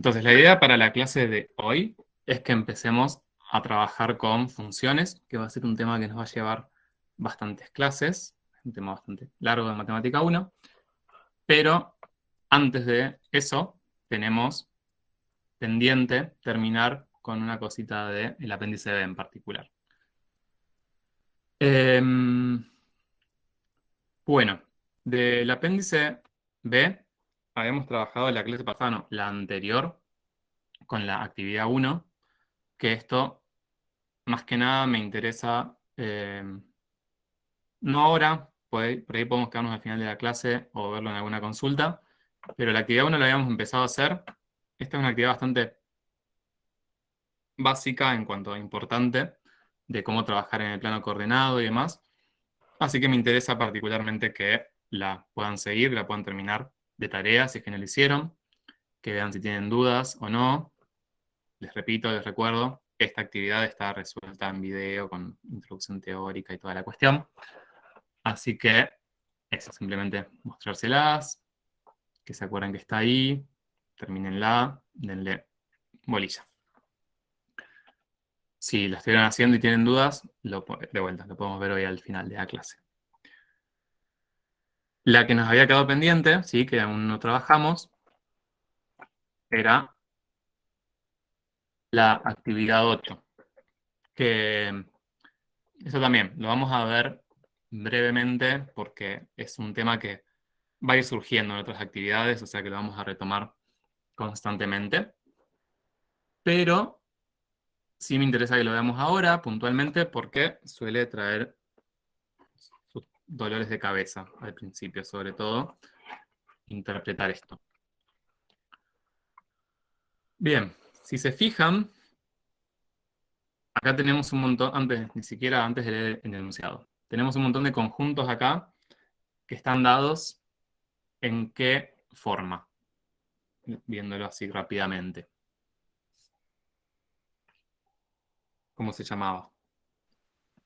Entonces, la idea para la clase de hoy es que empecemos a trabajar con funciones, que va a ser un tema que nos va a llevar bastantes clases, un tema bastante largo de Matemática 1, pero antes de eso tenemos pendiente terminar con una cosita del apéndice B en particular. Bueno, del apéndice B habíamos trabajado la clase pasada, no, la anterior, con la actividad 1, que esto más que nada me interesa, no ahora, por ahí podemos quedarnos al final de la clase o verlo en alguna consulta, pero la actividad 1 la habíamos empezado a hacer. Esta es una actividad bastante básica en cuanto a importante de cómo trabajar en el plano coordenado y demás. Así que me interesa particularmente que la puedan seguir, la puedan terminar de tarea si es que no lo hicieron, que vean si tienen dudas o no. Les repito, les recuerdo, esta actividad está resuelta en video con introducción teórica y toda la cuestión. Así que eso, simplemente mostrárselas, que se acuerden que está ahí, termínenla, denle bolilla. Si la estuvieron haciendo y tienen dudas, de vuelta, lo podemos ver hoy al final de la clase. La que nos había quedado pendiente, ¿sí? Que aún no trabajamos, era la actividad 8, que eso también lo vamos a ver brevemente porque es un tema que va a ir surgiendo en otras actividades, o sea que lo vamos a retomar constantemente. Pero sí me interesa que lo veamos ahora, puntualmente, porque suele traer sus dolores de cabeza al principio, sobre todo, interpretar esto. Bien, si se fijan, acá tenemos un montón, ni siquiera antes de leer el enunciado, tenemos un montón de conjuntos acá que están dados en qué forma, viéndolo así rápidamente. ¿Cómo se llamaba?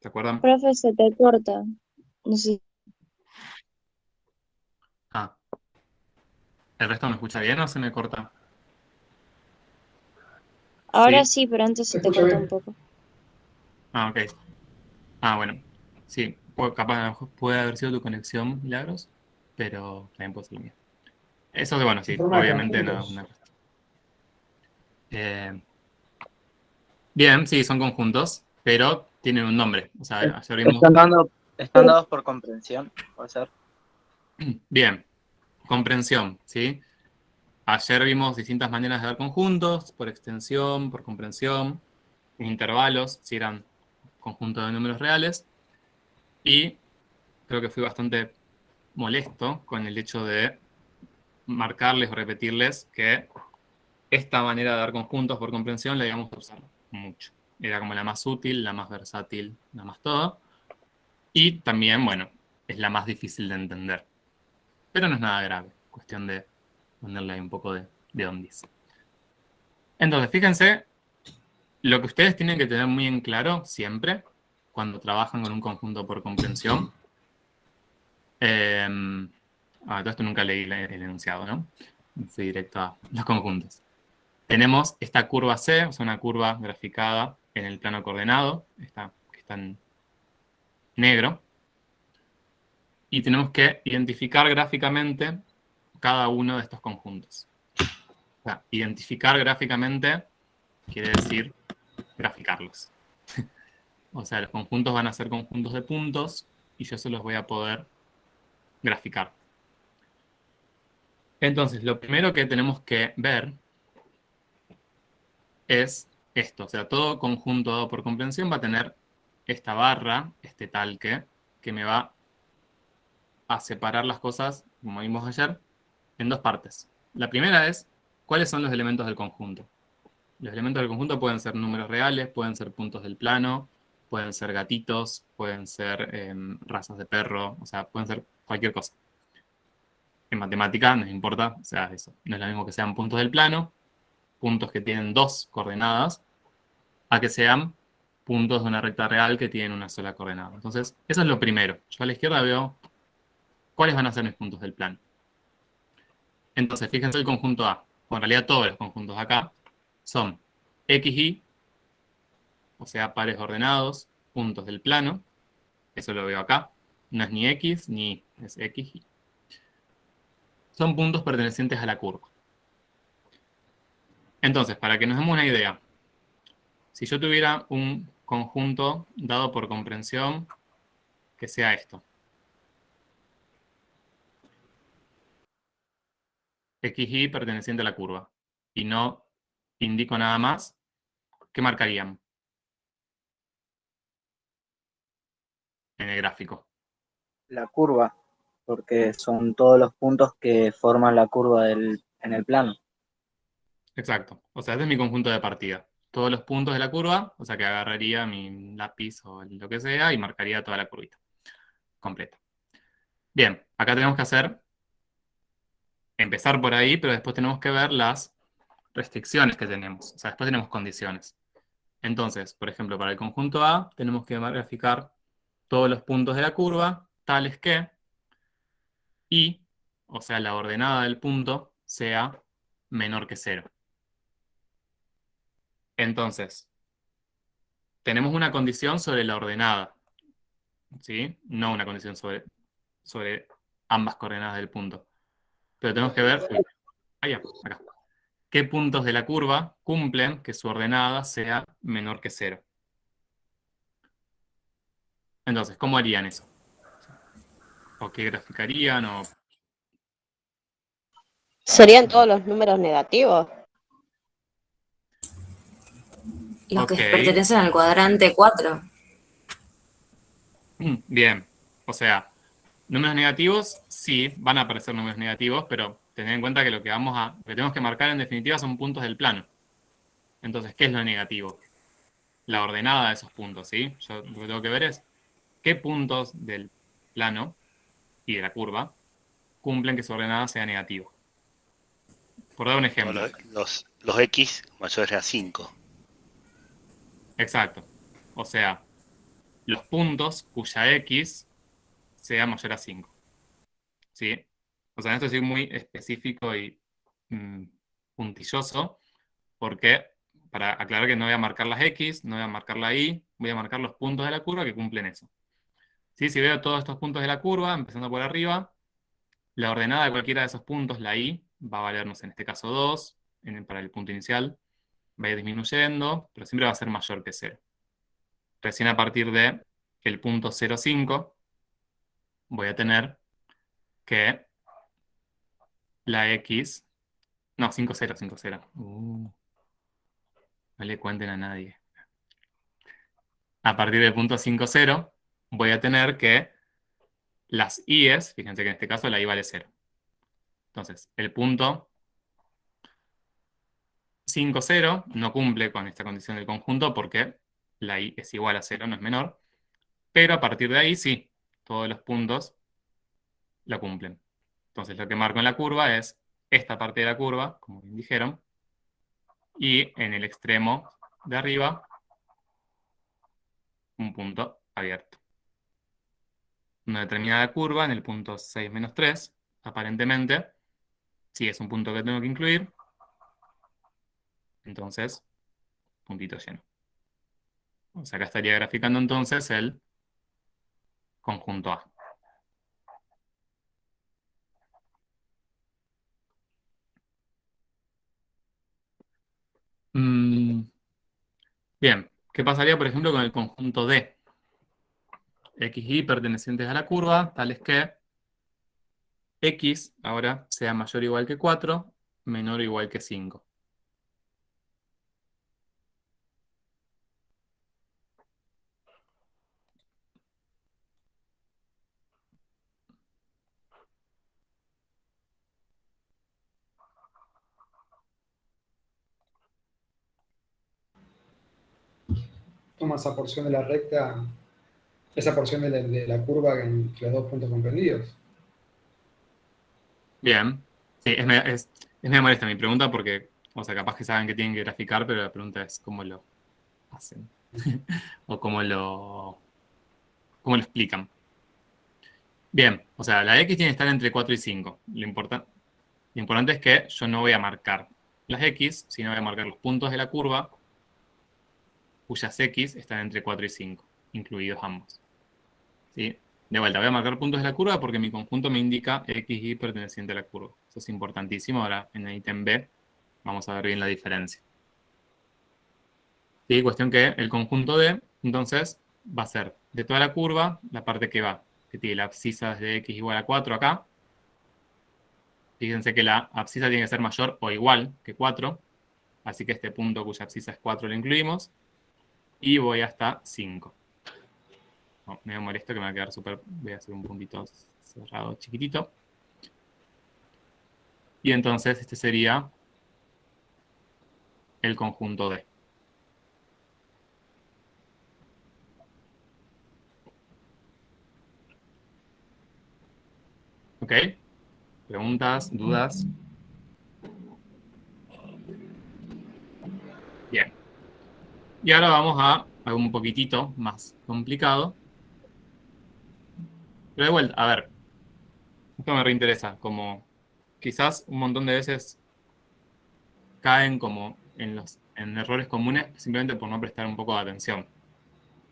¿Se acuerdan? Profe, se te corta. No sé. Ah, ¿el resto me escucha bien o se me corta? Ahora Sí. sí, pero antes Se se te escucha cortó un bien. poco. Ah, ok. Ah, bueno. Sí, capaz puede haber sido tu conexión, Milagros, pero también puede ser la mía. Eso de, bueno, En sí, forma de obviamente no. conjuntos. Eh, bien, sí, son conjuntos, pero tienen un nombre. O sea, ayer vimos. Están dados por comprensión, puede ser. Bien, comprensión, ¿sí? Ayer vimos distintas maneras de dar conjuntos, por extensión, por comprensión, intervalos, si eran conjuntos de números reales, y creo que fui bastante molesto con el hecho de marcarles o repetirles que esta manera de dar conjuntos por comprensión la íbamos a usar mucho. Era como la más útil, la más versátil, la más todo. Y también, bueno, es la más difícil de entender. Pero no es nada grave. Cuestión de ponerle ahí un poco de ondis. Entonces, fíjense, lo que ustedes tienen que tener muy en claro siempre, cuando trabajan con un conjunto por comprensión. Todo esto nunca leí el enunciado, ¿no? Fui directo a los conjuntos. Tenemos esta curva C, o sea, una curva graficada en el plano coordenado, esta que está en negro, y tenemos que identificar gráficamente cada uno de estos conjuntos. O sea, identificar gráficamente quiere decir graficarlos. O sea, los conjuntos van a ser conjuntos de puntos y yo se los voy a poder graficar. Entonces, lo primero que tenemos que ver es esto. O sea, todo conjunto dado por comprensión va a tener esta barra, este tal que me va a separar las cosas, como vimos ayer, en dos partes. La primera es, ¿cuáles son los elementos del conjunto? Los elementos del conjunto pueden ser números reales, pueden ser puntos del plano, pueden ser gatitos, pueden ser razas de perro, o sea, pueden ser cualquier cosa. En matemática no importa, o sea, eso. No es lo mismo que sean puntos del plano, puntos que tienen dos coordenadas, a que sean puntos de una recta real que tienen una sola coordenada. Entonces, eso es lo primero. Yo a la izquierda veo cuáles van a ser mis puntos del plano. Entonces, fíjense el conjunto A. o en realidad todos los conjuntos acá, son x, y, o sea, pares ordenados, puntos del plano. Eso lo veo acá. No es ni x ni y, es x, y. Son puntos pertenecientes a la curva. Entonces, para que nos demos una idea, si yo tuviera un conjunto dado por comprensión que sea esto. XY perteneciente a la curva. Y no indico nada más, ¿qué marcarían en el gráfico? La curva, porque son todos los puntos que forman la curva en el plano. Exacto. O sea, este es mi conjunto de partida. Todos los puntos de la curva, o sea que agarraría mi lápiz o lo que sea y marcaría toda la curvita completa. Bien, acá tenemos que empezar por ahí, pero después tenemos que ver las restricciones que tenemos. O sea, después tenemos condiciones. Entonces, por ejemplo, para el conjunto A tenemos que graficar todos los puntos de la curva, tales que y, o sea, la ordenada del punto, sea menor que 0. Entonces, tenemos una condición sobre la ordenada, ¿sí? No una condición sobre ambas coordenadas del punto. Pero tenemos que ver, acá, qué puntos de la curva cumplen que su ordenada sea menor que 0. Entonces, ¿cómo harían eso? ¿O qué graficarían? O... ¿Serían todos los números negativos? Los Ok, que pertenecen al cuadrante 4. bien. O sea, números negativos, sí, van a aparecer números negativos, pero tened en cuenta que lo que tenemos que marcar en definitiva son puntos del plano. Entonces, ¿qué es lo negativo? La ordenada de esos puntos, ¿sí? Yo lo que tengo que ver es qué puntos del plano y de la curva cumplen que su ordenada sea negativa. Por dar un ejemplo. Los X mayores a 5. Exacto. O sea, los puntos cuya X sea mayor a 5. ¿Sí? O sea, en esto soy muy específico y puntilloso, porque para aclarar que no voy a marcar las X, no voy a marcar la Y, voy a marcar los puntos de la curva que cumplen eso. ¿Sí? Si veo todos estos puntos de la curva, empezando por arriba, la ordenada de cualquiera de esos puntos, la Y, va a valernos en este caso 2, para el punto inicial, va a ir disminuyendo, pero siempre va a ser mayor que 0. Recién a partir de el punto 0,5 voy a tener que la X... No, 5,0, 5,0. No le cuenten a nadie. A partir del punto 5,0 voy a tener que las I's, fíjense que en este caso la I vale 0. Entonces, el punto 5,0 no cumple con esta condición del conjunto porque la I es igual a 0, no es menor. Pero a partir de ahí sí, todos los puntos lo cumplen. Entonces, lo que marco en la curva es esta parte de la curva, como bien dijeron, y en el extremo de arriba, un punto abierto. Una determinada curva en el punto 6 menos 3, aparentemente, si es un punto que tengo que incluir, entonces, puntito lleno. O sea, acá estaría graficando entonces el conjunto A. Bien, ¿qué pasaría, por ejemplo, con el conjunto D? X y pertenecientes a la curva, tales que X ahora sea mayor o igual que 4, menor o igual que 5. Toma esa porción de la recta, esa porción de la curva entre los dos puntos comprendidos. Bien. Sí, es medio molesta mi pregunta porque, o sea, capaz que saben que tienen que graficar, pero la pregunta es cómo lo hacen. O cómo lo explican. Bien, o sea, la X tiene que estar entre 4 y 5. Lo importante es que yo no voy a marcar las X, sino voy a marcar los puntos de la curva cuyas X están entre 4 y 5, incluidos ambos. ¿Sí? De vuelta, voy a marcar puntos de la curva porque mi conjunto me indica X, Y perteneciente a la curva. Eso es importantísimo. Ahora, en el ítem B, vamos a ver bien la diferencia. ¿Sí? Cuestión que el conjunto D, entonces, va a ser de toda la curva, la parte que tiene la abscisa desde X igual a 4 acá. Fíjense que la abscisa tiene que ser mayor o igual que 4. Así que este punto cuya abscisa es 4 lo incluimos. Y voy hasta 5. No, me molesto que me va a quedar súper... Voy a hacer un puntito cerrado chiquitito. Y entonces este sería el conjunto D. ¿Ok? ¿Preguntas? ¿Dudas? Bien. Y ahora vamos a algo un poquitito más complicado. Pero de vuelta, a ver. Esto me reinteresa. Como quizás un montón de veces caen como en errores comunes simplemente por no prestar un poco de atención.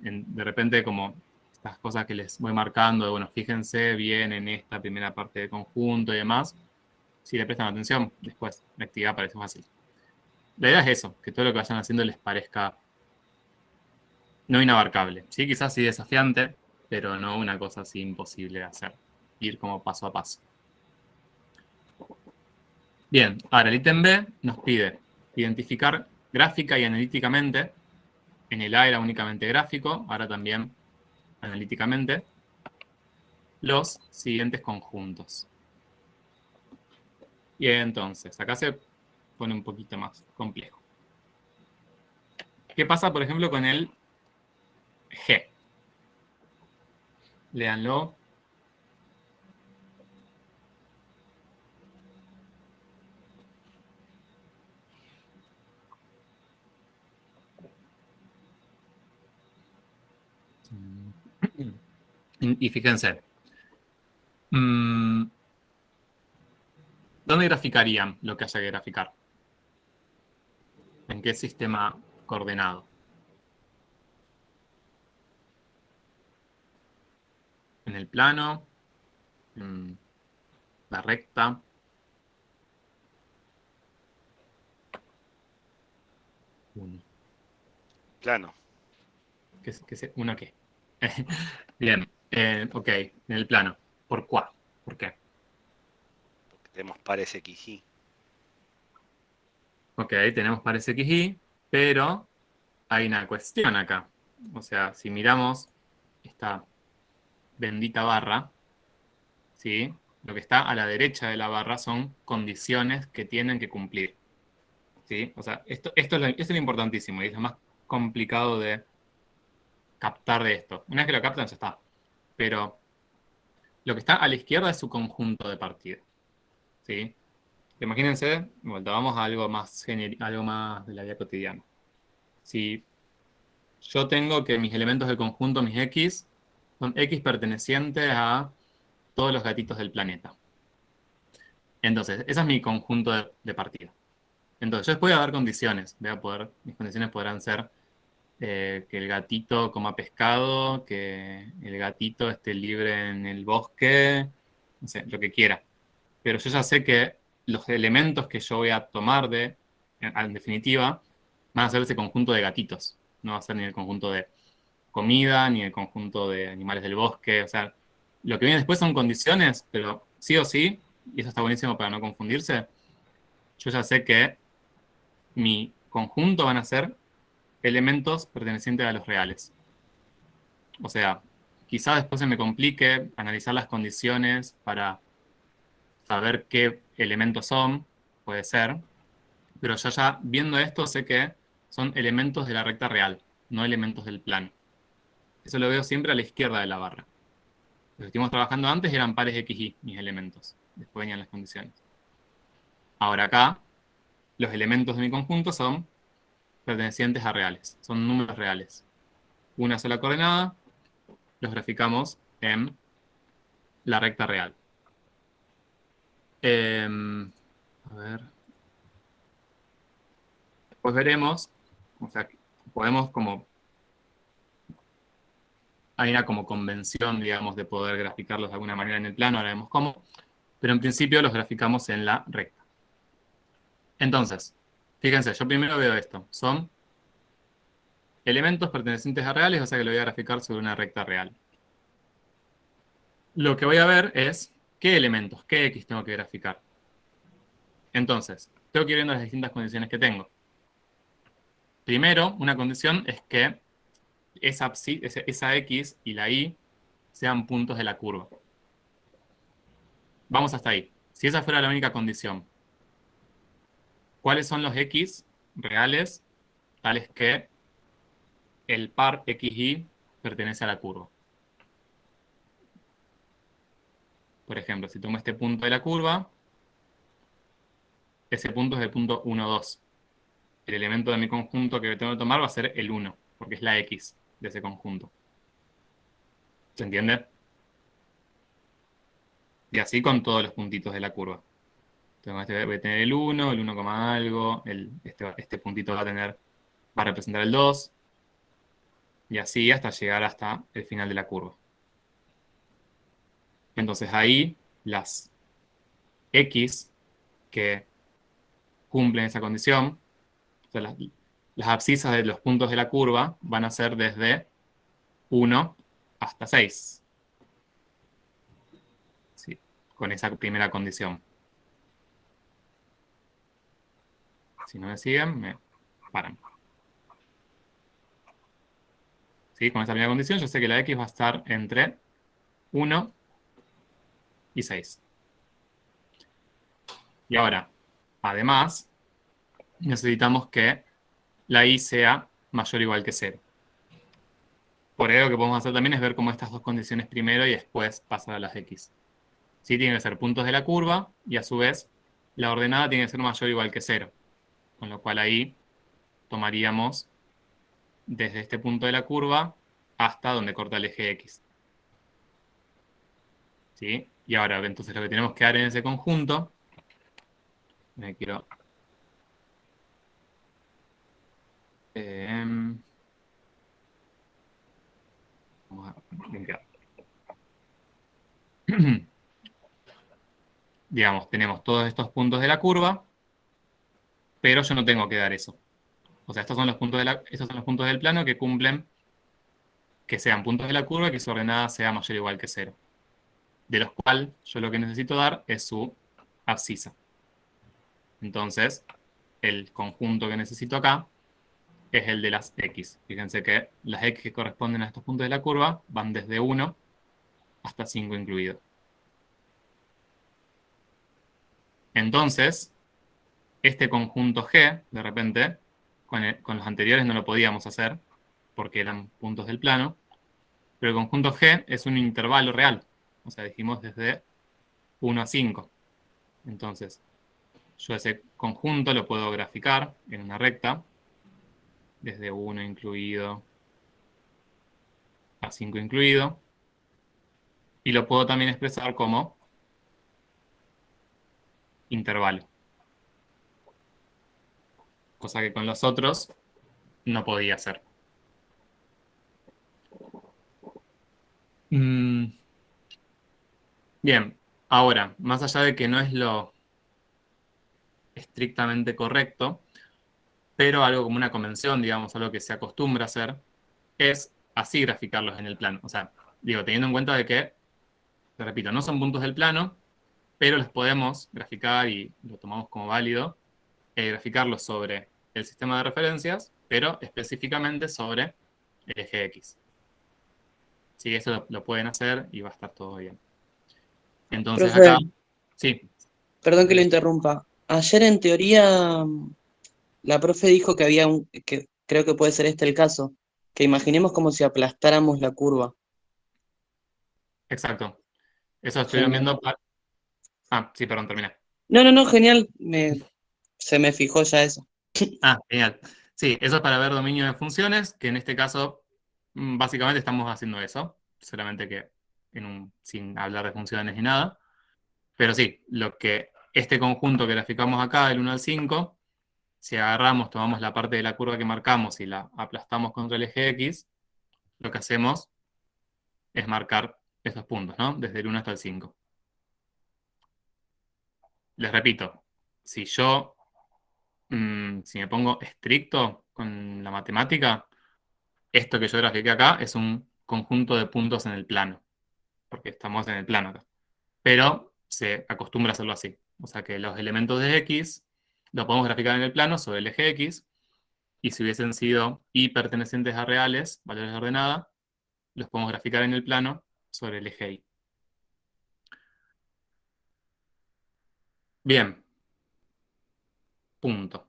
De repente como estas cosas que les voy marcando, de, bueno, fíjense bien en esta primera parte del conjunto y demás. Si le prestan atención, después la actividad parece fácil. La idea es eso, que todo lo que vayan haciendo les parezca no inabarcable. Sí, quizás sí desafiante, pero no una cosa así imposible de hacer. Ir como paso a paso. Bien, ahora el ítem B nos pide identificar gráfica y analíticamente. En el A era únicamente gráfico, ahora también analíticamente, los siguientes conjuntos. Y entonces, acá se pone un poquito más complejo. ¿Qué pasa, por ejemplo, con el G? Léanlo. Y fíjense. ¿Dónde graficarían lo que haya que graficar? ¿En qué sistema coordenado? ¿En el plano? ¿En la recta? Plano. ¿Uno qué? Bien. Ok, en el plano. ¿Por cuál? ¿Por qué? Porque tenemos pares X, Y. Ok, tenemos pares X, Y, pero hay una cuestión acá. O sea, si miramos esta bendita barra, ¿sí? Lo que está a la derecha de la barra son condiciones que tienen que cumplir. ¿Sí? O sea, esto es lo importantísimo y es lo más complicado de captar de esto. Una vez que lo captan, ya está. Pero lo que está a la izquierda es su conjunto de partida. ¿Sí? Imagínense, vuelta, vamos a algo más algo más de la vida cotidiana. Si yo tengo que mis elementos del conjunto, mis X, son X pertenecientes a todos los gatitos del planeta. Entonces, ese es mi conjunto de partida. Entonces, yo después voy a dar condiciones. Mis condiciones podrán ser que el gatito coma pescado, que el gatito esté libre en el bosque, no sé, lo que quiera. Pero yo ya sé que los elementos que yo voy a tomar en definitiva, van a ser ese conjunto de gatitos. No va a ser ni el conjunto de comida, ni el conjunto de animales del bosque. O sea, lo que viene después son condiciones, pero sí o sí, y eso está buenísimo para no confundirse, yo ya sé que mi conjunto van a ser elementos pertenecientes a los reales. O sea, quizá después se me complique analizar las condiciones para saber qué elementos son, puede ser, pero yo ya viendo esto sé que son elementos de la recta real, no elementos del plano. Eso lo veo siempre a la izquierda de la barra. Los que estuvimos trabajando antes eran pares XY, mis elementos. Después venían las condiciones. Ahora acá, los elementos de mi conjunto son pertenecientes a reales, son números reales. Una sola coordenada, los graficamos en la recta real. A ver. después veremos, o sea, podemos como, hay una como convención, digamos, de poder graficarlos de alguna manera en el plano, ahora vemos cómo, pero en principio los graficamos en la recta. Entonces, fíjense, yo primero veo esto, son elementos pertenecientes a reales, o sea que lo voy a graficar sobre una recta real. Lo que voy a ver es qué elementos, qué X tengo que graficar. Entonces, tengo que ir viendo las distintas condiciones que tengo. Primero, una condición es que esa X y la Y sean puntos de la curva. Vamos hasta ahí. Si esa fuera la única condición, ¿cuáles son los X reales tales que el par XY pertenece a la curva? Por ejemplo, si tomo este punto de la curva, ese punto es el punto 1, 2. El elemento de mi conjunto que tengo que tomar va a ser el 1, porque es la X de ese conjunto. ¿Se entiende? Y así con todos los puntitos de la curva. Entonces, voy a tener el 1, el 1, algo, este puntito va a representar el 2, y así hasta llegar hasta el final de la curva. Entonces ahí las X que cumplen esa condición, o sea, las abscisas de los puntos de la curva van a ser desde 1 hasta 6. Sí, con esa primera condición. Si no me siguen, me paran. ¿Sí? Con esa primera condición yo sé que la X va a estar entre 1 y 6. Y ahora, además, necesitamos que la Y sea mayor o igual que 0. Por ello lo que podemos hacer también es ver cómo estas dos condiciones primero y después pasar a las X. Sí, tienen que ser puntos de la curva y a su vez la ordenada tiene que ser mayor o igual que 0. Con lo cual ahí tomaríamos desde este punto de la curva hasta donde corta el eje X. ¿Sí? Y ahora, entonces lo que tenemos que dar en ese conjunto, me quiero... vamos a limpiar. Digamos, tenemos todos estos puntos de la curva, pero yo no tengo que dar eso. O sea, estos son los puntos del plano que cumplen que sean puntos de la curva y que su ordenada sea mayor o igual que 0. De los cuales yo lo que necesito dar es su abscisa. Entonces, el conjunto que necesito acá es el de las X. Fíjense que las X que corresponden a estos puntos de la curva van desde 1 hasta 5 incluido. Entonces, este conjunto G, de repente, con los anteriores no lo podíamos hacer, porque eran puntos del plano, pero el conjunto G es un intervalo real. O sea, dijimos desde 1 a 5. Entonces, yo ese conjunto lo puedo graficar en una recta, desde 1 incluido a 5 incluido, y lo puedo también expresar como intervalo. Cosa que con los otros no podía hacer. Bien, ahora, más allá de que no es lo estrictamente correcto, pero algo como una convención, digamos, algo que se acostumbra a hacer, es así graficarlos en el plano. O sea, digo, teniendo en cuenta de que, te repito, no son puntos del plano, pero los podemos graficar y lo tomamos como válido, graficarlos sobre el sistema de referencias, pero específicamente sobre el eje X. Sí, eso lo pueden hacer y va a estar todo bien. Entonces Profe, acá, sí, perdón que lo interrumpa. Ayer en teoría la profe dijo que que creo que puede ser este el caso, que imaginemos como si aplastáramos la curva. exacto. Eso estuvieron Genial. viendo. Ah, sí, perdón, terminé. No, genial. Se me fijó ya eso. Ah, genial. Sí, eso es para ver dominio de funciones, que en este caso, básicamente estamos haciendo eso, solamente que sin hablar de funciones ni nada. Pero sí, este conjunto que graficamos acá, del 1 al 5, si agarramos, tomamos la parte de la curva que marcamos y la aplastamos contra el eje X, lo que hacemos es marcar esos puntos, ¿no? Desde el 1 hasta el 5. Les repito, si yo, si me pongo estricto con la matemática, esto que yo grafiqué acá es un conjunto de puntos en el plano, porque estamos en el plano acá. Pero se acostumbra a hacerlo así. O sea que los elementos de X los podemos graficar en el plano sobre el eje X, y si hubiesen sido y pertenecientes a reales, valores de ordenada, los podemos graficar en el plano sobre el eje Y. Bien. Punto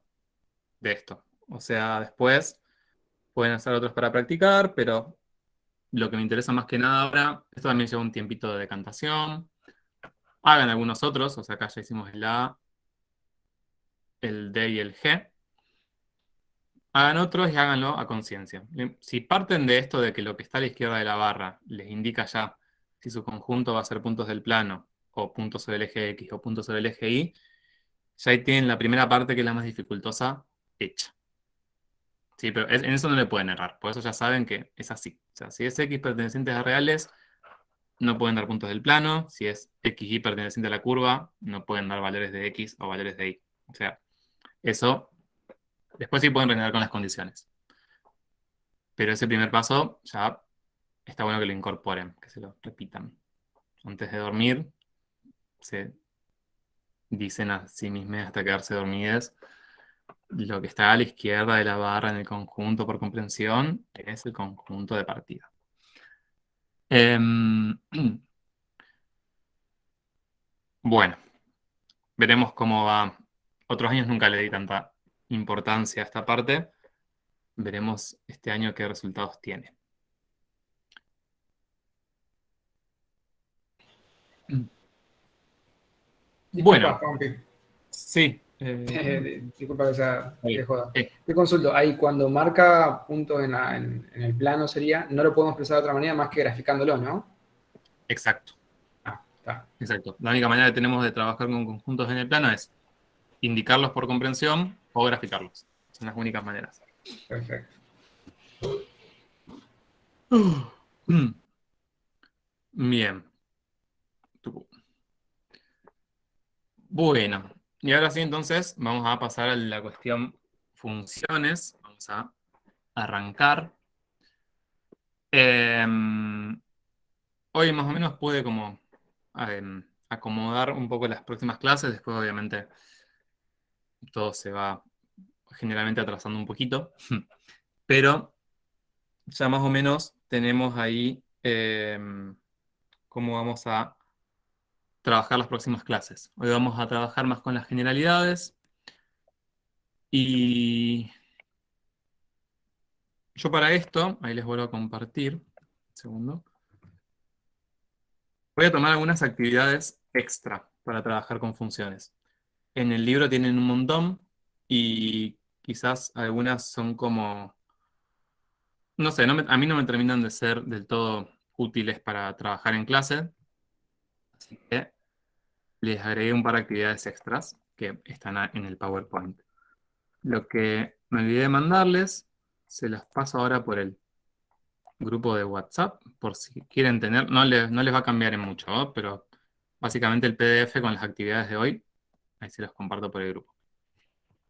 de esto. O sea, después pueden hacer otros para practicar, pero lo que me interesa más que nada ahora, esto también lleva un tiempito de decantación. Hagan algunos otros, o sea, acá ya hicimos el A, el D y el G. Hagan otros y háganlo a conciencia. Si parten de esto de que lo que está a la izquierda de la barra les indica ya si su conjunto va a ser puntos del plano, o puntos sobre el eje X, o puntos sobre el eje Y, ya ahí tienen la primera parte, que es la más dificultosa, hecha. Sí, pero en eso no le pueden errar. Por eso ya saben que es así. O sea, si es X perteneciente a reales, no pueden dar puntos del plano. Si es XY perteneciente a la curva, no pueden dar valores de X o valores de Y. O sea, eso después sí pueden rellenar con las condiciones. Pero ese primer paso ya está bueno que lo incorporen, que se lo repitan. Antes de dormir, se dicen a sí mismos hasta quedarse dormidas: lo que está a la izquierda de la barra en el conjunto por comprensión es el conjunto de partida. Bueno, veremos cómo va. Otros años nunca le di tanta importancia a esta parte. Veremos este año qué resultados tiene. Bueno. Disculpa, Juanpi. Sí. Disculpa que sea de joda. Sí. Te consulto, ahí cuando marca puntos en el plano sería, no lo podemos expresar de otra manera más que graficándolo, ¿no? Exacto. Está. Exacto. La única manera que tenemos de trabajar con conjuntos en el plano es indicarlos por comprensión o graficarlos. Son las únicas maneras. Perfecto. Bien. Bueno, y ahora sí, entonces vamos a pasar a la cuestión funciones. Vamos a arrancar. Hoy más o menos pude como acomodar un poco las próximas clases. Después obviamente todo se va generalmente atrasando un poquito. Pero ya más o menos tenemos ahí cómo vamos a trabajar las próximas clases. Hoy vamos a trabajar más con las generalidades. Y yo para esto, ahí les vuelvo a compartir. Un segundo. Voy a tomar algunas actividades extra para trabajar con funciones. En el libro tienen un montón y quizás algunas son como, no sé, a mí no me terminan de ser del todo útiles para trabajar en clase. Así que les agregué un par de actividades extras que están en el PowerPoint. Lo que me olvidé de mandarles, se las paso ahora por el grupo de WhatsApp, por si quieren tener, no les va a cambiar en mucho, ¿no? Pero básicamente el PDF con las actividades de hoy, ahí se los comparto por el grupo.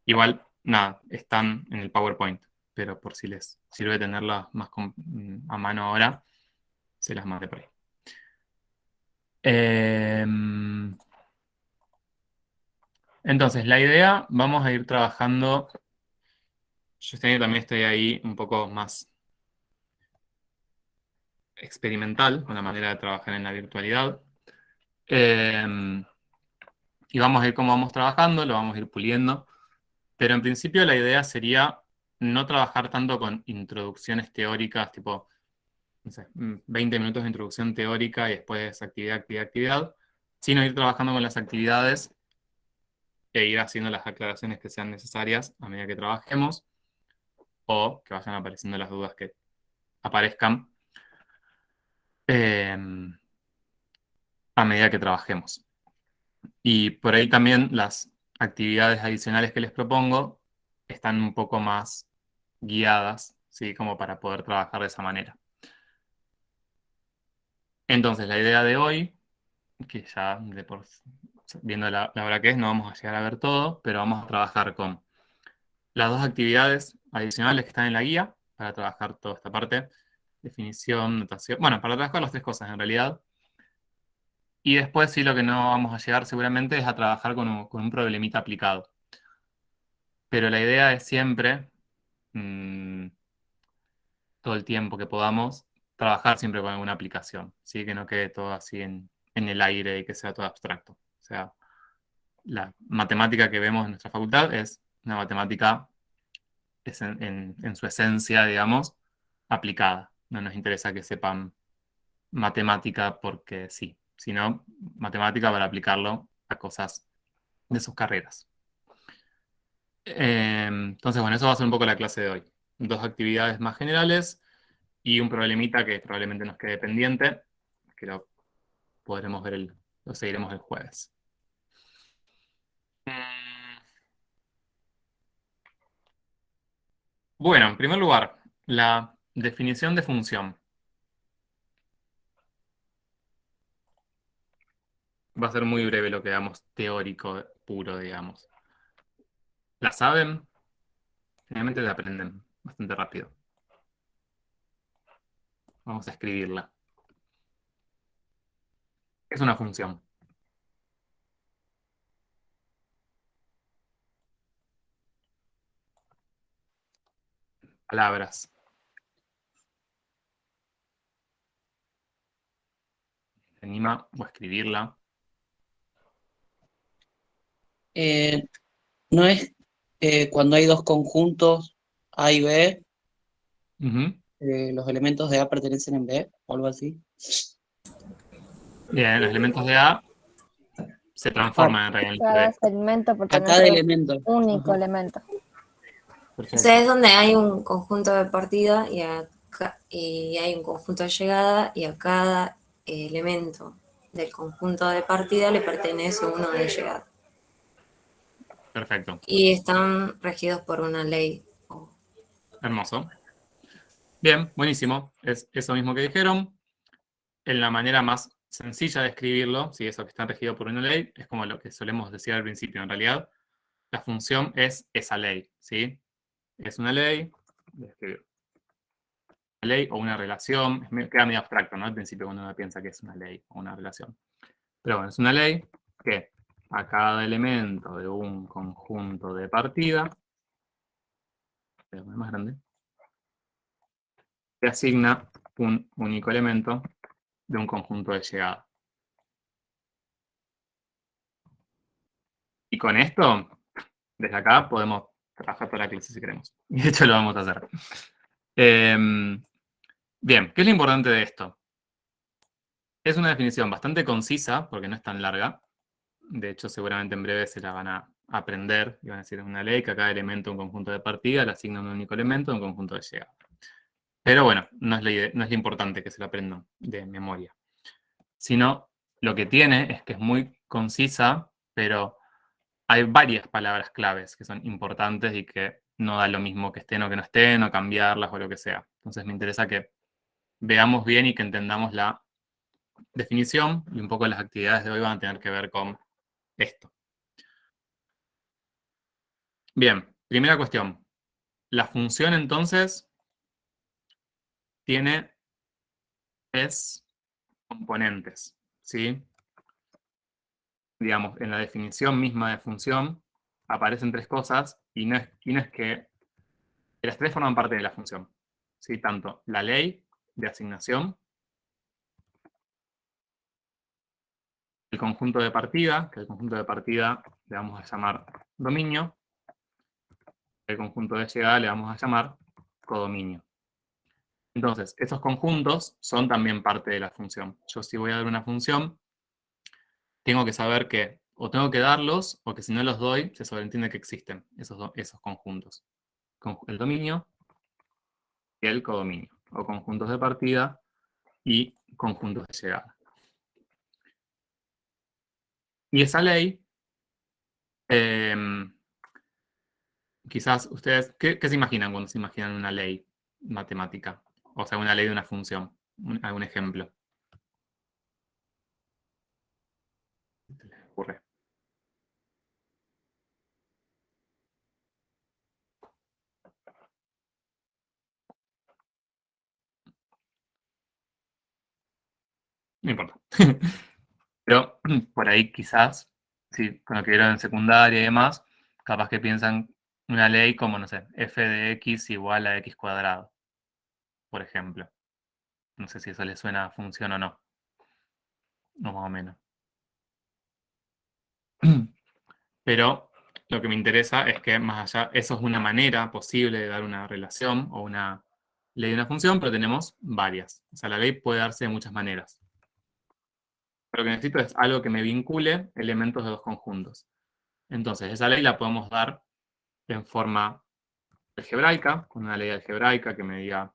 Igual, nada, están en el PowerPoint, pero por si les sirve tenerlas más a mano ahora, se las mandé por ahí. Entonces, la idea, vamos a ir trabajando. Yo este año también estoy ahí un poco más experimental con la manera de trabajar en la virtualidad. Y vamos a ir cómo vamos trabajando, lo vamos a ir puliendo. Pero en principio la idea sería no trabajar tanto con introducciones teóricas, tipo, no sé, 20 minutos de introducción teórica y después actividad, sino ir trabajando con las actividades e ir haciendo las aclaraciones que sean necesarias a medida que trabajemos, o que vayan apareciendo las dudas que aparezcan a medida que trabajemos. Y por ahí también las actividades adicionales que les propongo están un poco más guiadas, ¿sí? Como para poder trabajar de esa manera. Entonces, la idea de hoy, que ya viendo la hora que es, no vamos a llegar a ver todo, pero vamos a trabajar con las dos actividades adicionales que están en la guía, para trabajar toda esta parte, definición, notación, bueno, para trabajar las tres cosas en realidad. Y después sí lo que no vamos a llegar seguramente es a trabajar con un problemita aplicado. Pero la idea es siempre, todo el tiempo que podamos, trabajar siempre con alguna aplicación, ¿sí? Que no quede todo así en el aire y que sea todo abstracto. O sea, la matemática que vemos en nuestra facultad es una matemática en su esencia, digamos, aplicada. No nos interesa que sepan matemática porque sí, sino matemática para aplicarlo a cosas de sus carreras. Entonces, bueno, eso va a ser un poco la clase de hoy. Dos actividades más generales y un problemita que probablemente nos quede pendiente, que lo podremos ver, lo seguiremos el jueves. Bueno, en primer lugar, la definición de función. Va a ser muy breve lo que damos teórico puro, digamos. ¿La saben? Generalmente la aprenden bastante rápido. Vamos a escribirla. Es una función. Palabras. ¿Se anima o a escribirla? No es cuando hay dos conjuntos A y B, Ujú. los elementos de A pertenecen en B, o algo así. Bien, los elementos de A se transforman en realidad en los de Cada B. segmento A pertenece cada a un elemento. único Ajá. elemento. Perfecto. Ese es donde hay un conjunto de partida y hay un conjunto de llegada y a cada elemento del conjunto de partida le pertenece uno de llegada. Perfecto. Y están regidos por una ley. Hermoso. Bien, buenísimo. Es eso mismo que dijeron. En la manera más sencilla de escribirlo, si eso que está regido por una ley, es como lo que solemos decir al principio. En realidad, la función es esa ley, ¿sí? Es una ley, voy a escribir, una ley o una relación, queda medio abstracto, ¿no? Al principio cuando uno piensa que es una ley o una relación. Pero bueno, es una ley que a cada elemento de un conjunto de partida, voy a poner más grande, se asigna un único elemento de un conjunto de llegada. Y con esto, desde acá podemos trabajar toda la clase si queremos. Y de hecho lo vamos a hacer. Bien, ¿qué es lo importante de esto? Es una definición bastante concisa, porque no es tan larga. De hecho, seguramente en breve se la van a aprender. Y van a decir, es una ley que a cada elemento de un conjunto de partida le asigna un único elemento de un conjunto de llegada. Pero bueno, no es lo importante que se lo aprendan de memoria. Sino, lo que tiene es que es muy concisa, pero hay varias palabras claves que son importantes y que no da lo mismo que estén o que no estén, o cambiarlas o lo que sea. Entonces me interesa que veamos bien y que entendamos la definición, y un poco las actividades de hoy van a tener que ver con esto. Bien, primera cuestión. La función entonces tiene tres componentes, ¿sí? Digamos, en la definición misma de función aparecen tres cosas y no es que las tres forman parte de la función, ¿sí? Tanto la ley de asignación, el conjunto de partida, que el conjunto de partida le vamos a llamar dominio, el conjunto de llegada le vamos a llamar codominio. Entonces, esos conjuntos son también parte de la función. Yo si voy a dar una función, tengo que saber que o tengo que darlos, o que si no los doy, se sobreentiende que existen esos conjuntos. El dominio y el codominio, o conjuntos de partida y conjuntos de llegada. Y esa ley quizás ustedes, ¿qué se imaginan cuando se imaginan una ley matemática? O sea, una ley de una función. ¿Algún ejemplo? ¿Qué se les ocurre? No importa. Pero por ahí quizás, sí, con lo que vieron en secundaria y demás, capaz que piensan una ley como, no sé, f de x igual a x cuadrado, por ejemplo. No sé si eso les suena a función o no. No, más o menos. Pero lo que me interesa es que más allá, eso es una manera posible de dar una relación o una ley de una función, pero tenemos varias. O sea, la ley puede darse de muchas maneras. Pero lo que necesito es algo que me vincule elementos de dos conjuntos. Entonces, esa ley la podemos dar en forma algebraica, con una ley algebraica que me diga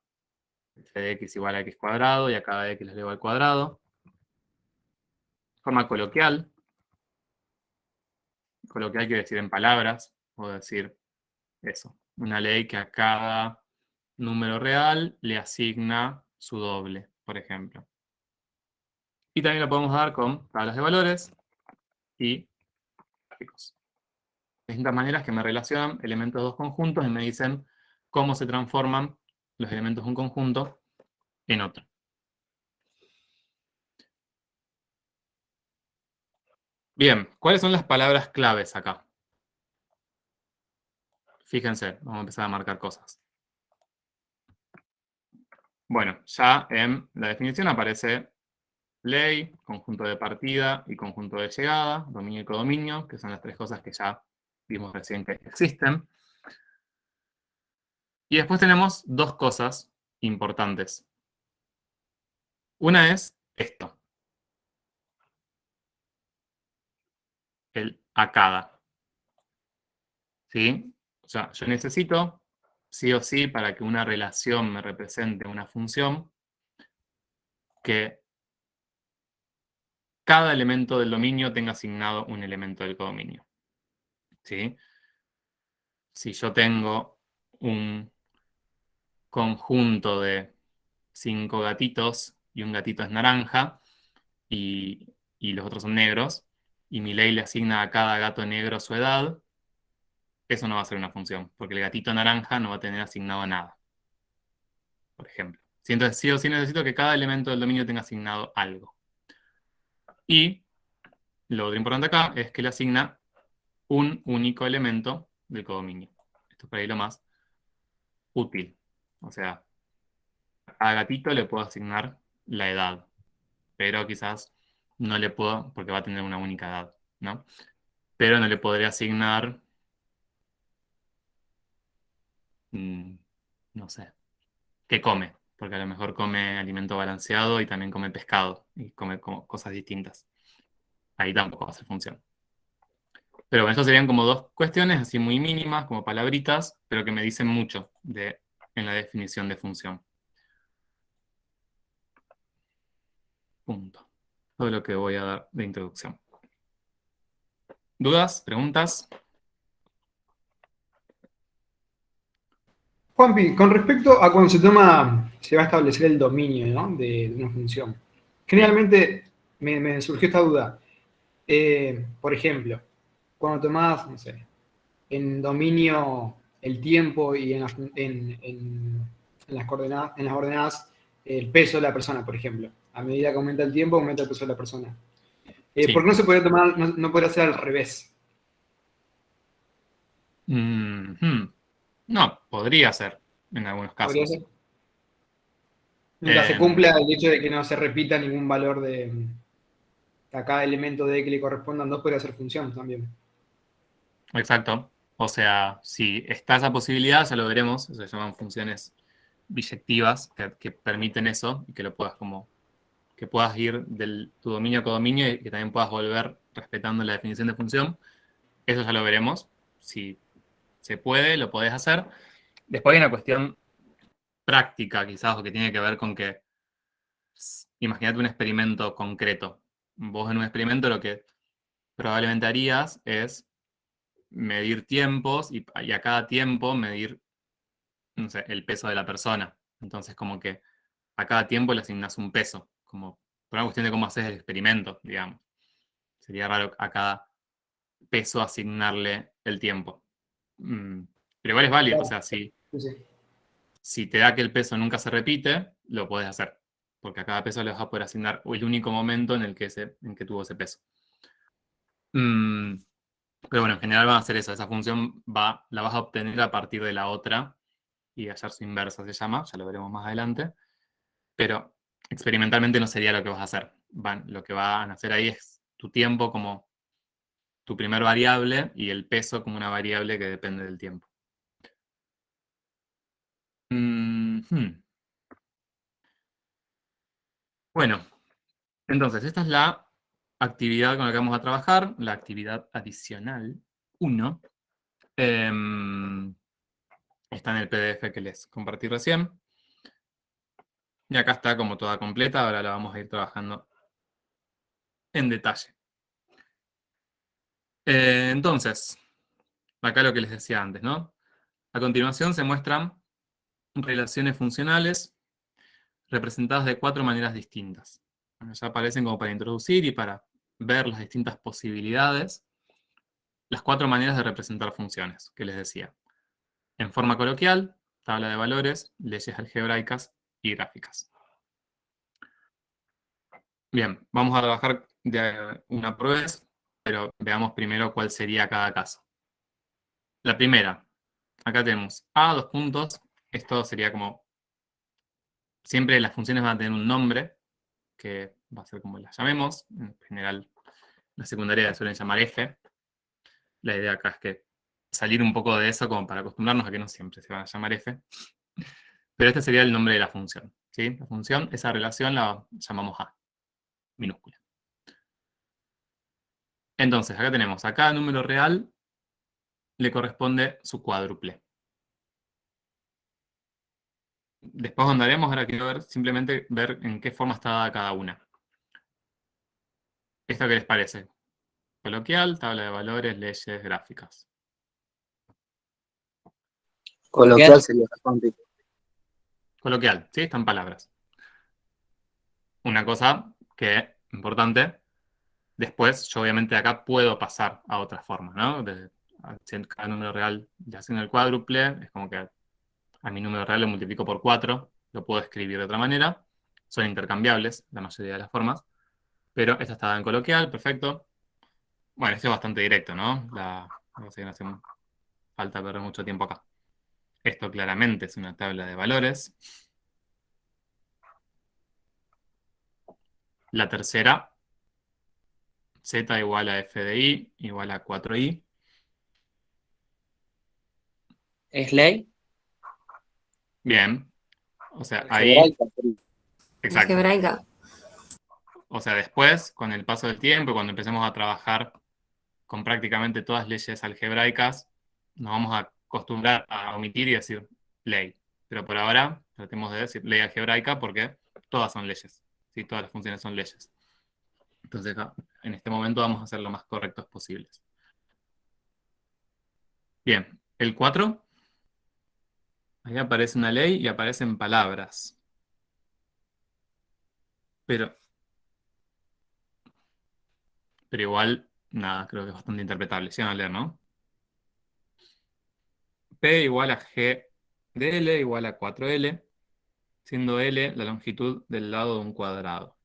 f de x igual a x cuadrado y a cada x le elevo al cuadrado. Forma coloquial. Coloquial quiere decir en palabras, o decir eso. Una ley que a cada número real le asigna su doble, por ejemplo. Y también lo podemos dar con tablas de valores y gráficos. Distintas maneras que me relacionan elementos de dos conjuntos y me dicen cómo se transforman los elementos de un conjunto en otro. Bien, ¿cuáles son las palabras claves acá? Fíjense, vamos a empezar a marcar cosas. Bueno, ya en la definición aparece ley, conjunto de partida y conjunto de llegada, dominio y codominio, que son las tres cosas que ya vimos recién que existen. Y después tenemos dos cosas importantes. Una es esto, el a cada. ¿Sí? O sea, yo necesito, sí o sí, para que una relación me represente una función, que cada elemento del dominio tenga asignado un elemento del codominio. ¿Sí? Si yo tengo un conjunto de 5 gatitos y un gatito es naranja y los otros son negros, y mi ley le asigna a cada gato negro su edad, eso no va a ser una función, porque el gatito naranja no va a tener asignado nada, por ejemplo. Entonces sí o sí necesito que cada elemento del dominio tenga asignado algo. Y lo otro importante acá es que le asigna un único elemento del codominio. Esto es por ahí lo más útil. O sea, a cada gatito le puedo asignar la edad, pero quizás no le puedo, porque va a tener una única edad, ¿no? Pero no le podría asignar, no sé, qué come, porque a lo mejor come alimento balanceado y también come pescado, y come como cosas distintas. Ahí tampoco va a ser función. Pero bueno, eso serían como dos cuestiones así muy mínimas, como palabritas, pero que me dicen mucho en la definición de función. Punto. Todo lo que voy a dar de introducción. ¿Dudas? ¿Preguntas? Juanpi, con respecto a cuando se va a establecer el dominio, ¿no?, de una función. Generalmente me surgió esta duda. Por ejemplo, cuando tomás, no sé, en dominio el tiempo y en las ordenadas el peso de la persona, por ejemplo. A medida que aumenta el tiempo, aumenta el peso de la persona. Sí. ¿Por qué no se podría tomar, no podría ser al revés? No, podría ser en algunos ¿Podría casos. ser? Mientras se cumpla el hecho de que no se repita ningún valor de a cada elemento de que le correspondan dos, podría ser función también. Exacto. O sea, si está esa posibilidad, ya lo veremos, se llaman funciones biyectivas que permiten eso y que lo puedas que puedas ir de tu dominio a codominio y que también puedas volver respetando la definición de función. Eso ya lo veremos. Si se puede, lo podés hacer. Después hay una cuestión práctica, quizás, o que tiene que ver con que, imagínate un experimento concreto. Vos en un experimento lo que probablemente harías es medir tiempos y a cada tiempo medir, no sé, el peso de la persona. Entonces, como que a cada tiempo le asignas un peso, como por una cuestión de cómo haces el experimento, digamos. Sería raro a cada peso asignarle el tiempo. Pero igual es válido, o sea, Sí, sí. si te da que el peso nunca se repite, lo puedes hacer, porque a cada peso le vas a poder asignar el único momento en el que, tuvo ese peso. Pero bueno, en general va a hacer eso, esa función la vas a obtener a partir de la otra y hallar su inversa se llama, ya lo veremos más adelante, pero experimentalmente no sería lo que vas a hacer. Lo que van a hacer ahí es tu tiempo como tu primer variable y el peso como una variable que depende del tiempo. Bueno, entonces esta es la actividad con la que vamos a trabajar, la actividad adicional 1. Está en el PDF que les compartí recién. Y acá está como toda completa, ahora la vamos a ir trabajando en detalle. Entonces, acá lo que les decía antes, ¿no? A continuación se muestran relaciones funcionales representadas de 4 maneras distintas. Bueno, ya aparecen como para introducir y para ver las distintas posibilidades. Las 4 maneras de representar funciones que les decía. En forma coloquial, tabla de valores, leyes algebraicas y gráficas. Bien, vamos a trabajar de una por vez, pero veamos primero cuál sería cada caso. La primera, acá tenemos A, 2 puntos. Esto sería como, siempre las funciones van a tener un nombre, que va a ser como las llamemos. En general, la secundaria la suelen llamar F. La idea acá es que salir un poco de eso como para acostumbrarnos a que no siempre se van a llamar F. Pero este sería el nombre de la función, ¿sí? La función, esa relación la llamamos A, minúscula. Entonces, acá tenemos, a cada número real le corresponde su cuádruple. Después andaremos, ahora quiero ver, simplemente ver en qué forma está dada cada una. ¿Esto qué les parece? Coloquial, tabla de valores, leyes, gráficas. Coloquial sería bastante. Coloquial, ¿sí? Están palabras. Una cosa que, importante, después yo obviamente acá puedo pasar a otra forma, ¿no? Cada número real, ya haciendo el cuádruple, es como que a mi número real lo multiplico por 4, lo puedo escribir de otra manera. Son intercambiables, la mayoría de las formas. Pero esta está dada en coloquial, perfecto. Bueno, esto es bastante directo, ¿no? No sé, no hace falta perder mucho tiempo acá. Esto claramente es una tabla de valores. La tercera, z igual a f de i igual a 4i. ¿Es ley? Bien. O sea, ahí... Algebraica. Exacto. Algebraica. O sea, después, con el paso del tiempo, cuando empecemos a trabajar con prácticamente todas leyes algebraicas, nos vamos a acostumbrar a omitir y decir ley. Pero por ahora tratemos de decir ley algebraica porque todas son leyes. ¿Sí? Todas las funciones son leyes. Entonces, en este momento vamos a ser lo más correctos posibles. Bien, el 4. Ahí aparece una ley y aparecen palabras. Pero igual, nada, creo que es bastante interpretable. ¿Sí van a leer, no? P igual a G de L igual a 4L, siendo L la longitud del lado de un cuadrado.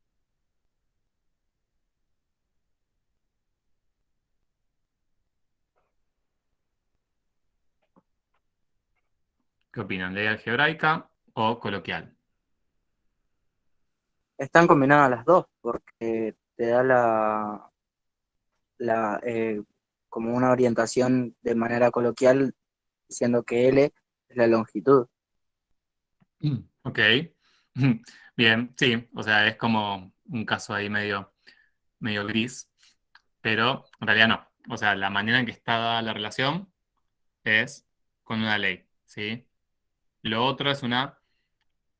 ¿Qué opinan? ¿Ley algebraica o coloquial? Están combinadas las dos porque te da como una orientación de manera coloquial, diciendo que L es la longitud. Ok. Bien, sí. O sea, es como un caso ahí medio gris, pero en realidad no. O sea, la manera en que está dada la relación es con una ley, ¿sí? Lo otro es una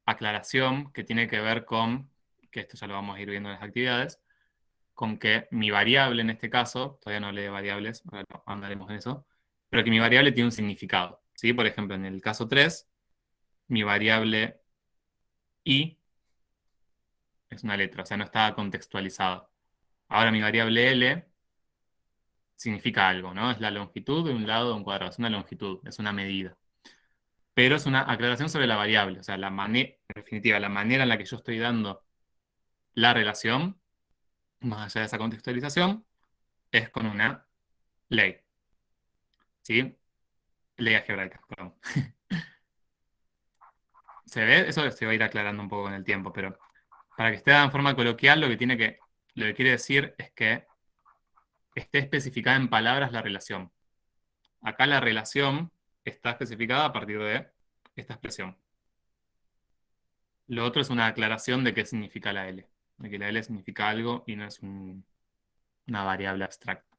aclaración que tiene que ver con, que esto ya lo vamos a ir viendo en las actividades, con que mi variable en este caso, todavía no hablé de variables, ahora andaremos en eso, pero que mi variable tiene un significado, ¿sí? Por ejemplo, en el caso 3, mi variable i es una letra, o sea, no está contextualizada. Ahora mi variable L significa algo, ¿no? Es la longitud de un lado de un cuadrado, es una longitud, es una medida. Pero es una aclaración sobre la variable, o sea, en definitiva, la manera en la que yo estoy dando la relación, más allá de esa contextualización, es con una ley, ¿sí? Ley algebraica, perdón. ¿Se ve? Eso se va a ir aclarando un poco con el tiempo, pero para que esté en forma coloquial, lo que quiere decir es que esté especificada en palabras la relación. Acá la relación está especificada a partir de esta expresión. Lo otro es una aclaración de qué significa la L. De que la L significa algo y no es una variable abstracta.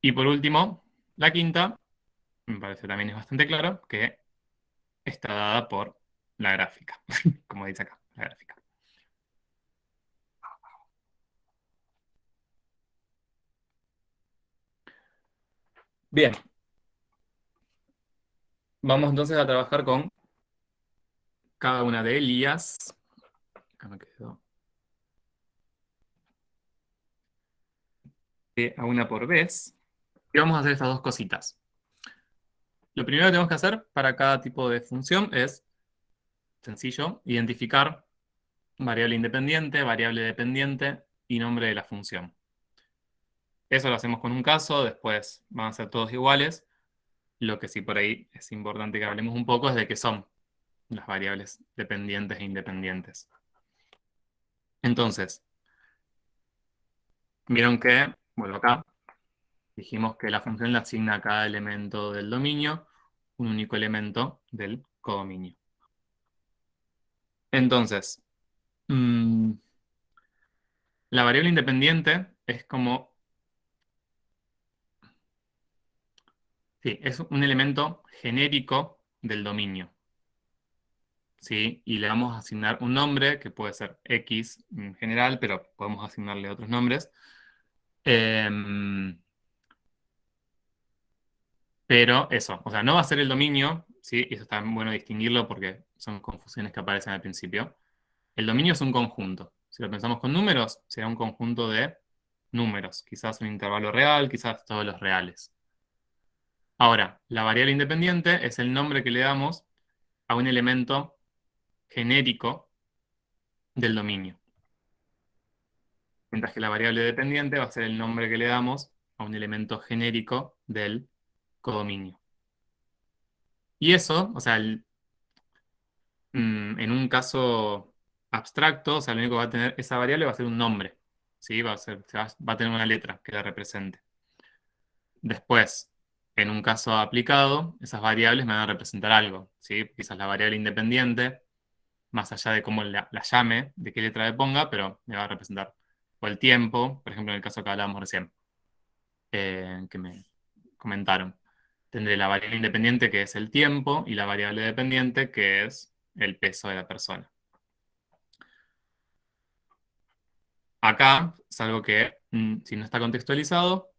Y por último, la quinta, me parece también es bastante claro, que está dada por la gráfica, como dice acá, la gráfica. Bien. Vamos entonces a trabajar con cada una de ellas. Acá me quedo. A una por vez. Y vamos a hacer estas dos cositas. Lo primero que tenemos que hacer para cada tipo de función es, sencillo, identificar variable independiente, variable dependiente y nombre de la función. Eso lo hacemos con un caso, después van a ser todos iguales. Lo que sí por ahí es importante que hablemos un poco es de qué son las variables dependientes e independientes. Entonces, vieron que, vuelvo acá, dijimos que la función le asigna a cada elemento del dominio un único elemento del codominio. Entonces, la variable independiente es como... Sí, es un elemento genérico del dominio. ¿Sí? Y le vamos a asignar un nombre que puede ser X en general, pero podemos asignarle otros nombres. Pero eso, o sea, no va a ser el dominio, ¿sí? Y eso está bueno distinguirlo porque son confusiones que aparecen al principio. El dominio es un conjunto. Si lo pensamos con números, será un conjunto de números. Quizás un intervalo real, quizás todos los reales. Ahora, la variable independiente es el nombre que le damos a un elemento genérico del dominio. Mientras que la variable dependiente va a ser el nombre que le damos a un elemento genérico del codominio. Y eso, o sea, en un caso abstracto, o sea, lo único que va a tener esa variable va a ser un nombre, ¿sí? Va a tener una letra que la represente. Después, en un caso aplicado, esas variables me van a representar algo, ¿sí? Quizás la variable independiente, más allá de cómo la llame, de qué letra le ponga, pero me va a representar o el tiempo, por ejemplo, en el caso que hablábamos recién, que me comentaron. Tendré la variable independiente que es el tiempo y la variable dependiente que es el peso de la persona. Acá es algo que, si no está contextualizado,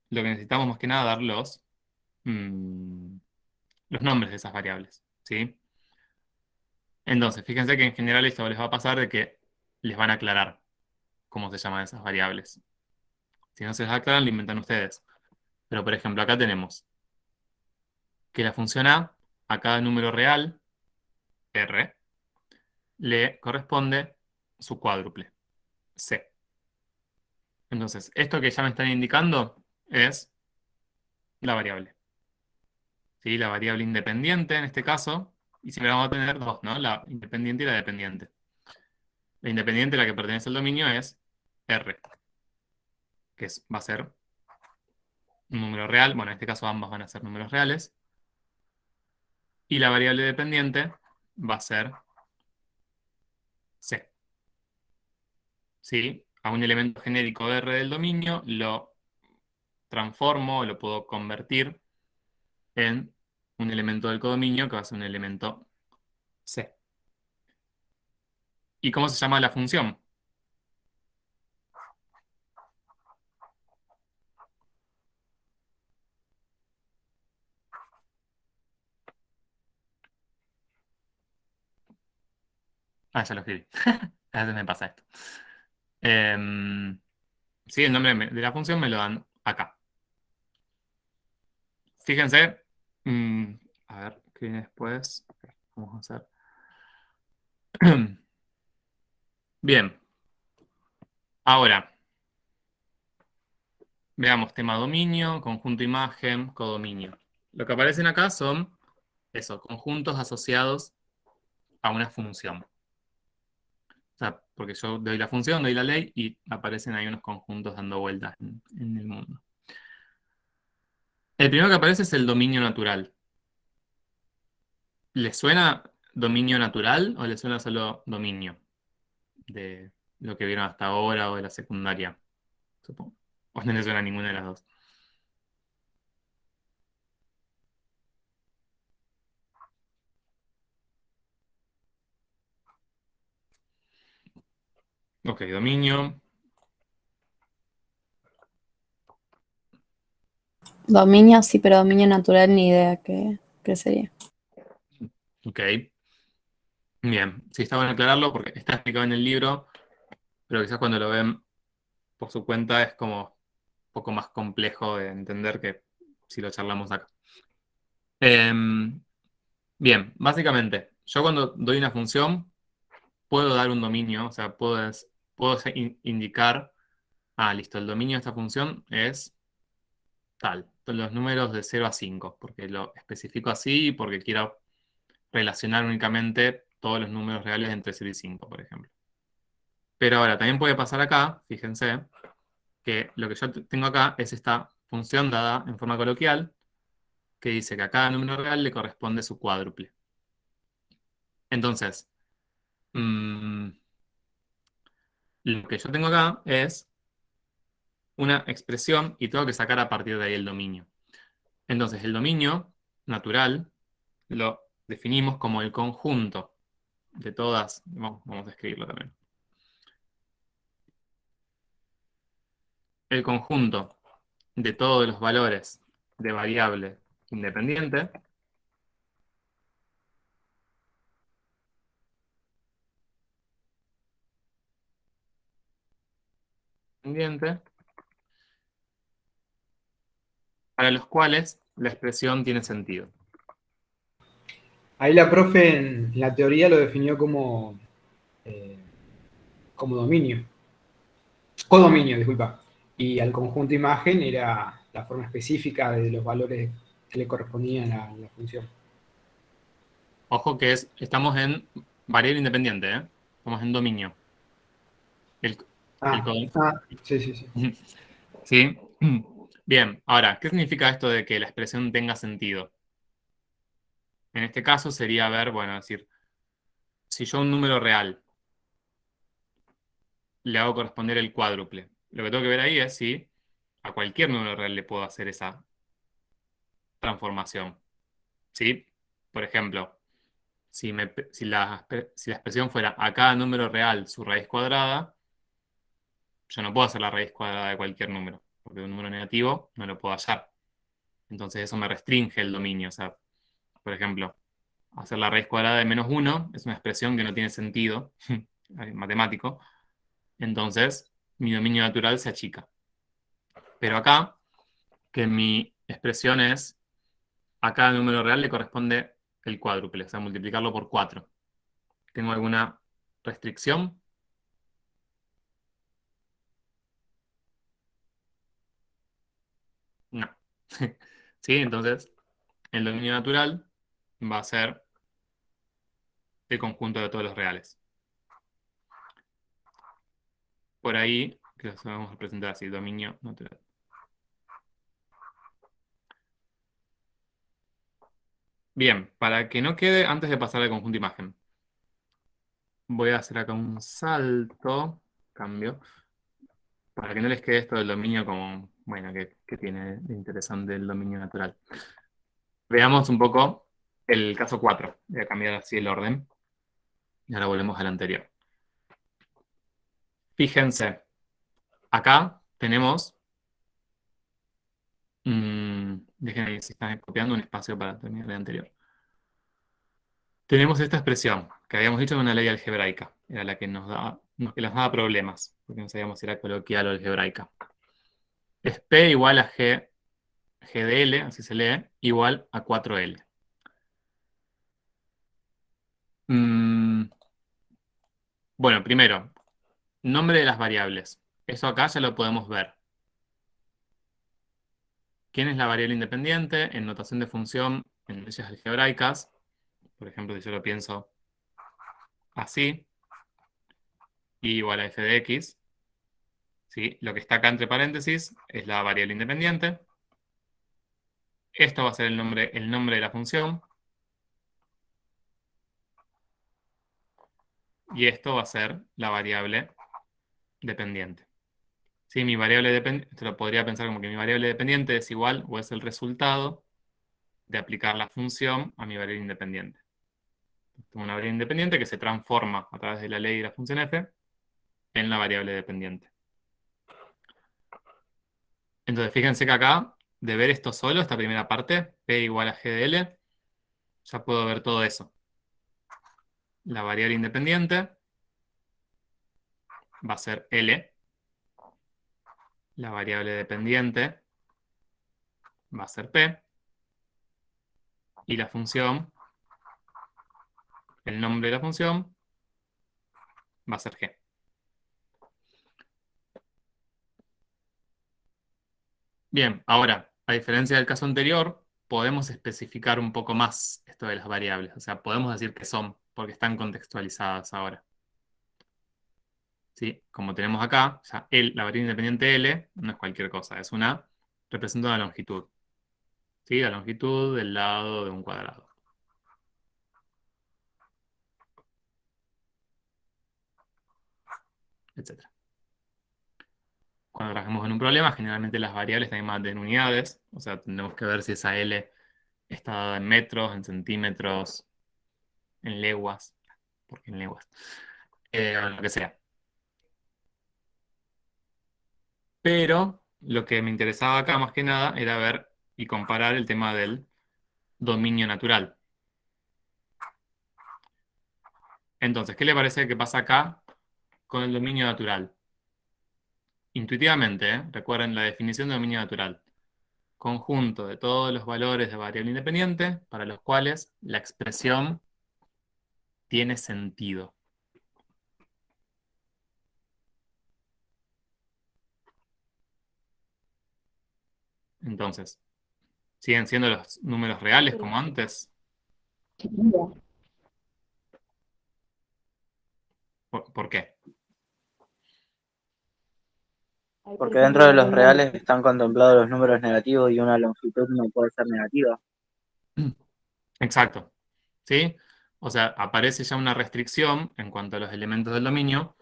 lo que necesitamos más que nada dar los nombres de esas variables, ¿sí? Entonces, fíjense que en general esto les va a pasar de que les van a aclarar cómo se llaman esas variables. Si no se las aclaran, lo inventan ustedes. Pero, por ejemplo, acá tenemos que la función a cada número real, R, le corresponde su cuádruple, C. Entonces, esto que ya me están indicando es la variable. ¿Sí? La variable independiente en este caso, y siempre vamos a tener dos, ¿no? La independiente y la dependiente. La independiente, la que pertenece al dominio, es R, que va a ser un número real. Bueno, en este caso ambas van a ser números reales. Y la variable dependiente va a ser C. ¿Sí? A un elemento genérico R del dominio lo transformo, lo puedo convertir en un elemento del codominio que va a ser un elemento C. ¿Y cómo se llama la función? ya lo escribí. A veces me pasa esto. Sí, el nombre de la función me lo dan acá. Fíjense. A ver, ¿qué viene después? Vamos a hacer. Bien. Ahora, veamos tema dominio, conjunto imagen, codominio. Lo que aparecen acá son, eso, conjuntos asociados a una función. O sea, porque yo doy la función, doy la ley y aparecen ahí unos conjuntos dando vueltas en el mundo. El primero que aparece es el dominio natural. ¿Les suena dominio natural o les suena solo dominio? De lo que vieron hasta ahora o de la secundaria, supongo. O no les suena ninguna de las dos. Ok, dominio. Dominio, sí, pero dominio natural ni idea qué sería. Ok. Bien, sí está bueno aclararlo porque está explicado en el libro, pero quizás cuando lo ven por su cuenta es como un poco más complejo de entender que si lo charlamos acá. Bien, básicamente, yo cuando doy una función puedo dar un dominio, o sea, puedo indicar, listo, el dominio de esta función es tal, los números de 0 a 5, porque lo especifico así y porque quiero relacionar únicamente todos los números reales entre 0 y 5, por ejemplo. Pero ahora, también puede pasar acá, fíjense, que lo que yo tengo acá es esta función dada en forma coloquial, que dice que a cada número real le corresponde su cuádruple. Entonces, lo que yo tengo acá es una expresión y tengo que sacar a partir de ahí el dominio. Entonces, el dominio natural lo definimos como el conjunto de todas, vamos a escribirlo también. El conjunto de todos los valores de variable independiente para los cuales la expresión tiene sentido. Ahí la profe en la teoría lo definió como dominio. Codominio, disculpa. Y al conjunto imagen era la forma específica de los valores que le correspondían a la función. Ojo que estamos en variable independiente, ¿eh? Estamos en dominio. El Sí, sí, sí. ¿Sí? Bien, ahora, ¿qué significa esto de que la expresión tenga sentido? En este caso sería ver, bueno, decir, si yo a un número real le hago corresponder el cuádruple, lo que tengo que ver ahí es si a cualquier número real le puedo hacer esa transformación. ¿Sí? Por ejemplo, si la expresión fuera a cada número real su raíz cuadrada, yo no puedo hacer la raíz cuadrada de cualquier número, porque un número negativo no lo puedo hallar. Entonces eso me restringe el dominio. O sea, por ejemplo, hacer la raíz cuadrada de -1 es una expresión que no tiene sentido matemático. Entonces, mi dominio natural se achica. Pero acá, que mi expresión es a cada número real le corresponde el cuádruple, o sea, multiplicarlo por 4. ¿Tengo alguna restricción? No. ¿Sí? Entonces, el dominio natural va a ser el conjunto de todos los reales. Por ahí, que lo vamos a presentar así, dominio natural. Bien, para que no quede, antes de pasar al conjunto imagen, voy a hacer acá un salto, cambio, para que no les quede esto del dominio como, bueno, que tiene de interesante el dominio natural. Veamos un poco el caso 4. Voy a cambiar así el orden. Y ahora volvemos al anterior. Fíjense, acá tenemos, déjenme ver si están copiando un espacio para terminar el anterior. Tenemos esta expresión, ¿ok? que habíamos dicho que una ley algebraica. Era la que que nos daba problemas, porque no sabíamos si era coloquial o algebraica. Es P igual a G de L, así se lee, igual a 4L. Bueno, primero, nombre de las variables. Eso acá ya lo podemos ver. ¿Quién es la variable independiente? En notación de función, en leyes algebraicas. Por ejemplo, si yo lo pienso así, y igual a f de x. ¿Sí? Lo que está acá entre paréntesis es la variable independiente. Esto va a ser el nombre de la función. Y esto va a ser la variable dependiente. ¿Sí? Mi variable dependiente, esto lo podría pensar como que mi variable dependiente es igual o es el resultado de aplicar la función a mi variable independiente. Tengo una variable independiente que se transforma a través de la ley de la función f en la variable dependiente. Entonces, fíjense que acá, de ver esto solo, esta primera parte, P igual a G de L, ya puedo ver todo eso. La variable independiente va a ser L. La variable dependiente va a ser P. Y la función, el nombre de la función, va a ser G. Bien, ahora, a diferencia del caso anterior, podemos especificar un poco más esto de las variables. O sea, podemos decir que son, porque están contextualizadas ahora. ¿Sí? Como tenemos acá, ya la variable independiente L no es cualquier cosa, representa una longitud. ¿Sí? La longitud del lado de un cuadrado. Etcétera. Cuando trabajamos en un problema, generalmente las variables también van en unidades. O sea, tendremos que ver si esa L está dada en metros, en centímetros, en leguas. ¿Por qué en leguas? O lo que sea. Pero lo que me interesaba acá más que nada era ver y comparar el tema del dominio natural. Entonces, ¿qué le parece que pasa acá con el dominio natural? Intuitivamente, recuerden la definición de dominio natural. Conjunto de todos los valores de variable independiente para los cuales la expresión tiene sentido. Entonces, ¿siguen siendo los números reales como antes? ¿Por qué? Porque dentro de los reales están contemplados los números negativos y una longitud no puede ser negativa. Exacto. ¿Sí? O sea, aparece ya una restricción en cuanto a los elementos del dominio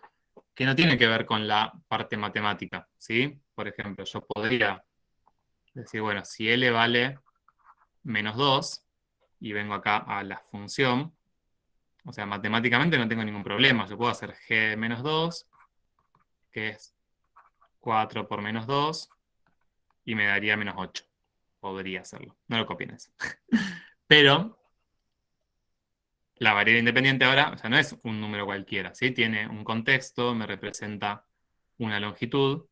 que no tiene que ver con la parte matemática. ¿Sí? Por ejemplo, yo podría decir, bueno, si L vale menos 2 y vengo acá a la función, o sea, matemáticamente no tengo ningún problema. Yo puedo hacer G de menos 2, que es 4 por menos 2, y me daría menos 8. Podría hacerlo. No lo copien eso. Pero la variable independiente ahora, o sea, no es un número cualquiera, ¿sí? Tiene un contexto, me representa una longitud.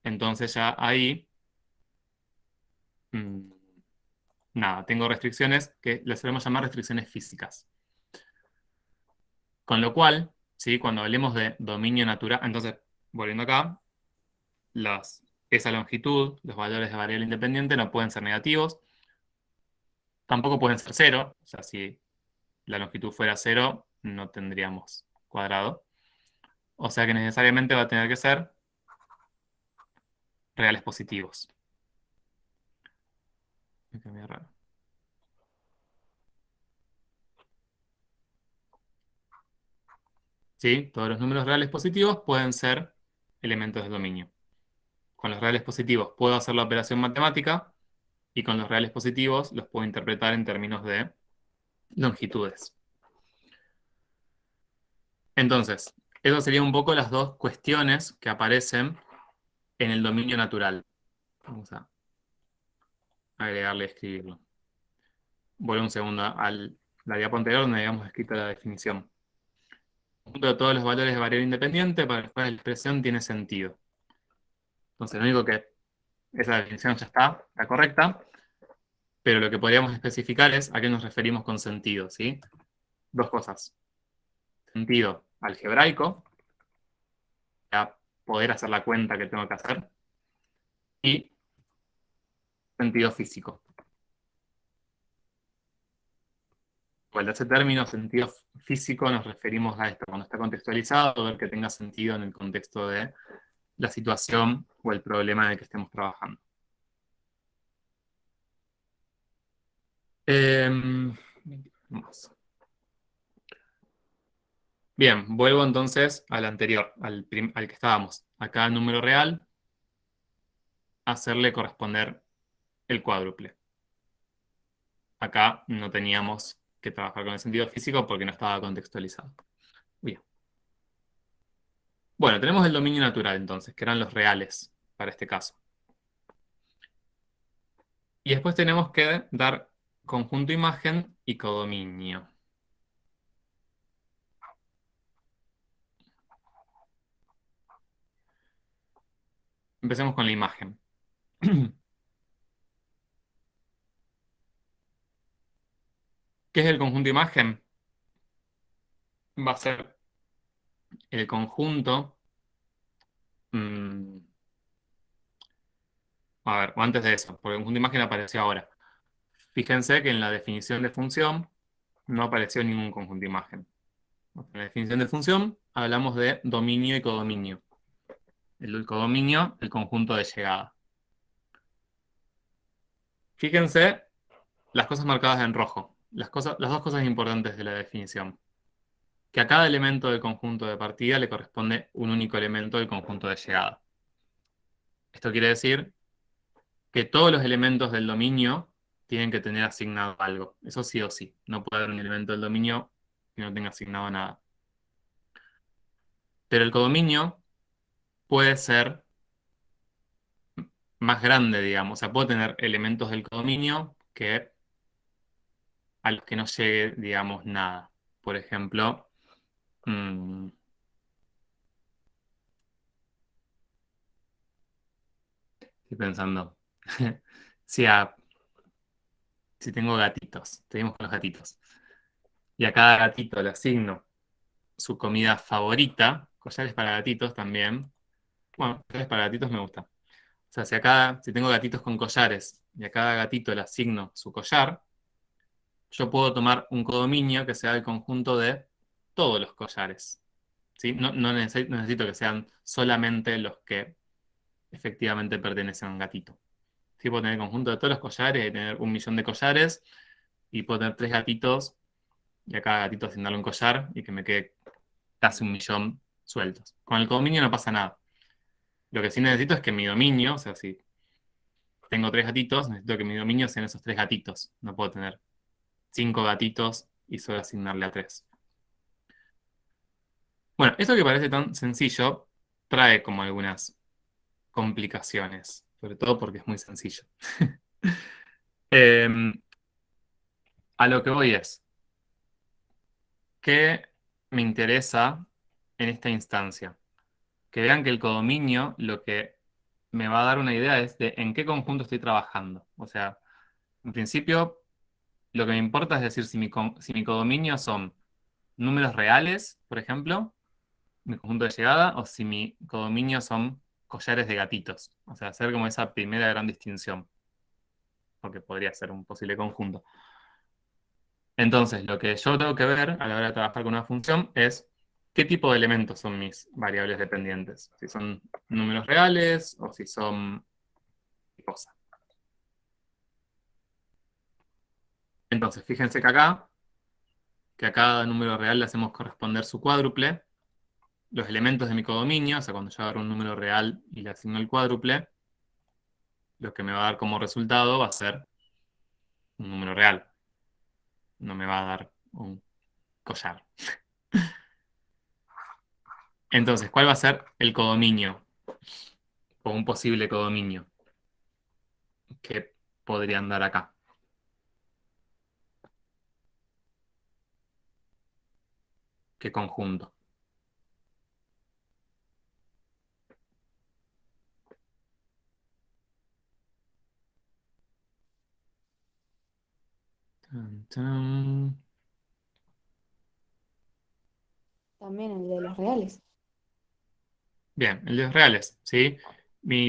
Entonces ya ahí, nada, tengo restricciones que las solemos llamar restricciones físicas. Con lo cual, ¿sí? Cuando hablemos de dominio natural, entonces, volviendo acá, esa longitud, los valores de variable independiente no pueden ser negativos, tampoco pueden ser cero, o sea, si la longitud fuera cero, no tendríamos cuadrado. O sea que necesariamente va a tener que ser reales positivos. Me cambié raro. ¿Sí? Todos los números reales positivos pueden ser elementos de dominio. Con los reales positivos puedo hacer la operación matemática y con los reales positivos los puedo interpretar en términos de longitudes. Entonces, esas serían un poco las dos cuestiones que aparecen en el dominio natural. Vamos a agregarle y escribirlo. Vuelvo un segundo a la diapo anterior donde habíamos escrito la definición. conjunto de todos los valores de variable independiente para los cuales la expresión tiene sentido. Entonces, lo único que esa definición ya está correcta, pero lo que podríamos especificar es a qué nos referimos con sentido, ¿sí? Dos cosas. Sentido algebraico, para poder hacer la cuenta que tengo que hacer, y sentido físico. Cuando ese término sentido físico nos referimos a esto, cuando está contextualizado, ver que tenga sentido en el contexto de la situación o el problema en el que estemos trabajando. Más. Bien, vuelvo entonces al anterior, al que estábamos. Acá número real, hacerle corresponder el cuádruple. Acá no teníamos que trabajar con el sentido físico porque no estaba contextualizado. Bien. Bueno, tenemos el dominio natural entonces, que eran los reales para este caso. Y después tenemos que dar conjunto imagen y codominio. Empecemos con la imagen. ¿Qué es el conjunto imagen? Va a ser el conjunto. A ver, o antes de eso, porque el conjunto imagen apareció ahora. Fíjense que en la definición de función no apareció ningún conjunto imagen. En la definición de función hablamos de dominio y codominio. El codominio, el conjunto de llegada. Fíjense las cosas marcadas en rojo. Las dos cosas importantes de la definición. Que a cada elemento del conjunto de partida le corresponde un único elemento del conjunto de llegada. Esto quiere decir que todos los elementos del dominio tienen que tener asignado algo. Eso sí o sí. No puede haber un elemento del dominio que no tenga asignado nada. Pero el codominio puede ser más grande, digamos. O sea, puedo tener elementos del codominio a los que no llegue, digamos, nada. Por ejemplo, estoy pensando. Si, si tengo gatitos, seguimos con los gatitos. Y a cada gatito le asigno su comida favorita. Collares para gatitos también. Bueno, collares para gatitos me gusta. O sea, si tengo gatitos con collares y a cada gatito le asigno su collar, yo puedo tomar un codominio que sea el conjunto de todos los collares. ¿Sí? No necesito que sean solamente los que efectivamente pertenecen a un gatito. Sí, puedo tener el conjunto de todos los collares y tener 1.000.000 de collares y puedo tener 3 gatitos y a cada gatito asignarle un collar y que me quede casi 1.000.000 sueltos. Con el codominio no pasa nada. Lo que sí necesito es que mi dominio, o sea, si tengo 3 gatitos, necesito que mi dominio sean esos 3 gatitos. No puedo tener 5 gatitos y solo asignarle a 3. Bueno, esto que parece tan sencillo trae como algunas complicaciones, sobre todo porque es muy sencillo. A lo que voy es, ¿qué me interesa en esta instancia? Que vean que el codominio lo que me va a dar una idea es de en qué conjunto estoy trabajando. O sea, en principio, lo que me importa es decir si mi codominio son números reales, por ejemplo, mi conjunto de llegada, o si mi codominio son collares de gatitos. O sea, hacer como esa primera gran distinción, porque podría ser un posible conjunto. Entonces, lo que yo tengo que ver a la hora de trabajar con una función es qué tipo de elementos son mis variables dependientes. Si son números reales o si son cosas. Entonces, fíjense que acá, que a cada número real le hacemos corresponder su cuádruple. Los elementos de mi codominio, o sea, cuando yo agarro un número real y le asigno el cuádruple, lo que me va a dar como resultado va a ser un número real. No me va a dar un collar. Entonces, ¿cuál va a ser el codominio? O un posible codominio que podrían dar acá. ¿Qué conjunto? Tan, tan. También el de los reales. Bien, el de los reales, ¿sí?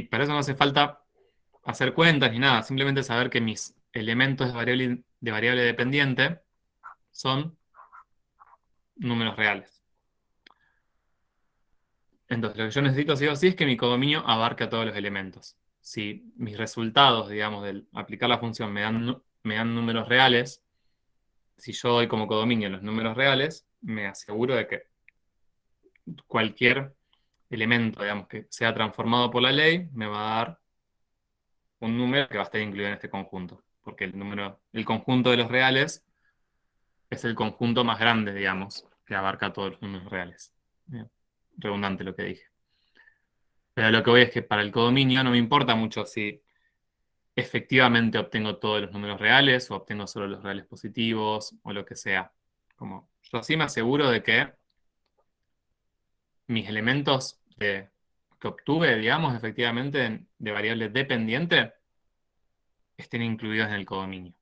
Para eso no hace falta hacer cuentas ni nada, simplemente saber que mis elementos de variable dependiente son números reales. Entonces, lo que yo necesito sí o sí es que mi codominio abarque a todos los elementos. Si mis resultados, digamos, del aplicar la función me dan números reales, si yo doy como codominio los números reales, me aseguro de que cualquier elemento, digamos, que sea transformado por la ley, me va a dar un número que va a estar incluido en este conjunto. Porque el conjunto de los reales es el conjunto más grande, digamos, que abarca todos los números reales. Bien, redundante lo que dije. Pero lo que voy es que para el codominio no me importa mucho si efectivamente obtengo todos los números reales o obtengo solo los reales positivos o lo que sea. Como yo así me aseguro de que mis elementos que obtuve, digamos, efectivamente de variable dependiente estén incluidos en el codominio.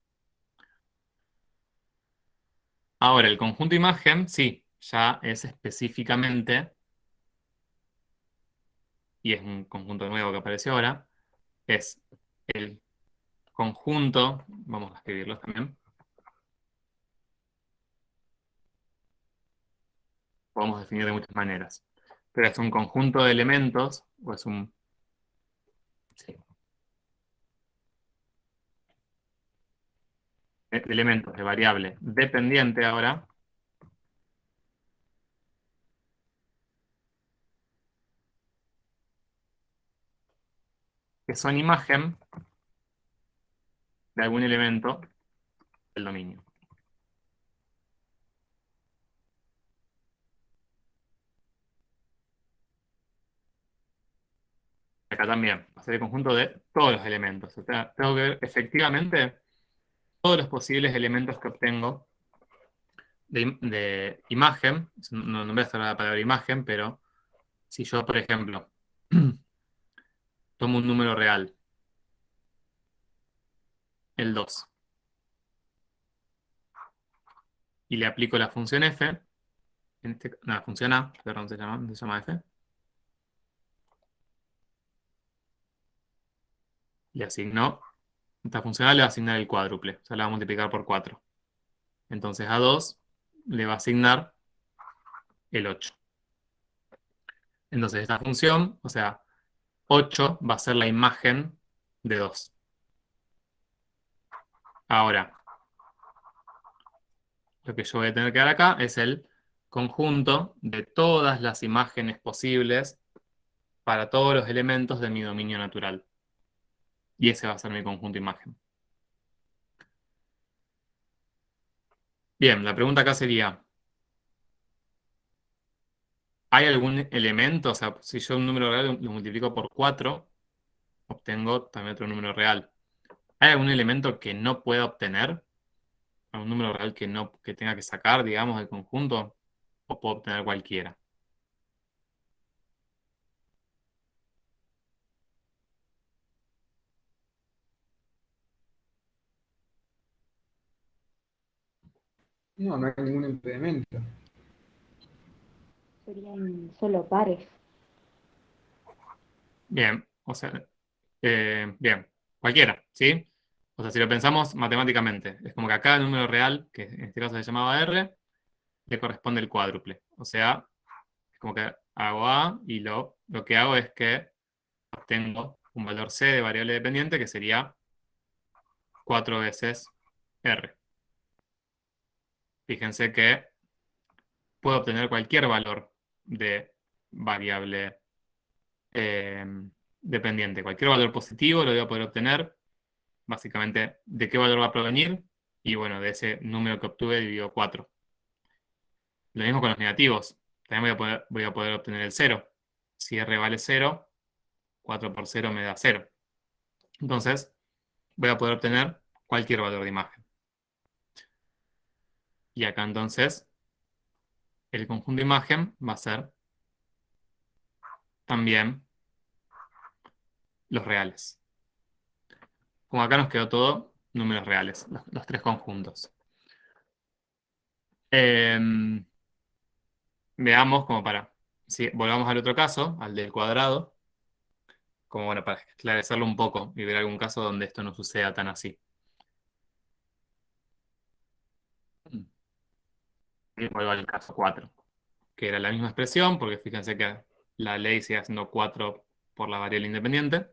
Ahora, el conjunto imagen, sí, ya es específicamente, y es un conjunto nuevo que apareció ahora, es el conjunto, vamos a escribirlos también, podemos definir de muchas maneras, pero es un conjunto de elementos, o es un... sí, de elementos de variable dependiente ahora, que son imagen de algún elemento del dominio. Acá también, va a ser el conjunto de todos los elementos. O sea, tengo que ver efectivamente todos los posibles elementos que obtengo de imagen. No voy a hacer la palabra imagen, pero si yo, por ejemplo, tomo un número real, el 2, y le aplico la función f, la función a, perdón, se llama f, le asigno, esta función a le va a asignar el cuádruple, o sea, la va a multiplicar por 4. Entonces a 2 le va a asignar el 8. Entonces esta función, o sea, 8 va a ser la imagen de 2. Ahora, lo que yo voy a tener que dar acá es el conjunto de todas las imágenes posibles para todos los elementos de mi dominio natural. Y ese va a ser mi conjunto imagen. Bien, la pregunta acá sería, ¿hay algún elemento? O sea, si yo un número real lo multiplico por 4, obtengo también otro número real. ¿Hay algún elemento que no pueda obtener? ¿Algún número real que tenga que sacar, digamos, del conjunto? ¿O puedo obtener cualquiera? No, no hay ningún impedimento. Serían solo pares. Bien, o sea, bien, cualquiera, ¿sí? O sea, si lo pensamos matemáticamente, es como que a cada número real, que en este caso se llamaba R, le corresponde el cuádruple. O sea, es como que hago A y lo que hago es que obtengo un valor C de variable dependiente que sería 4 veces R. Fíjense que puedo obtener cualquier valor de variable eh, dependiente. Cualquier valor positivo lo voy a poder obtener. Básicamente, ¿de qué valor va a provenir? Y bueno, de ese número que obtuve dividido 4. Lo mismo con los negativos. También voy a poder obtener el 0. Si R vale 0, 4 por 0 me da 0. Entonces, voy a poder obtener cualquier valor de imagen. Y acá entonces, el conjunto de imagen va a ser también los reales. Como acá nos quedó todo números reales, los tres conjuntos. Veamos como para, si volvamos al otro caso, al del cuadrado, como bueno, para esclarecerlo un poco y ver algún caso donde esto no suceda tan así. Y vuelvo al caso 4, que era la misma expresión, porque fíjense que la ley sigue haciendo 4 por la variable independiente.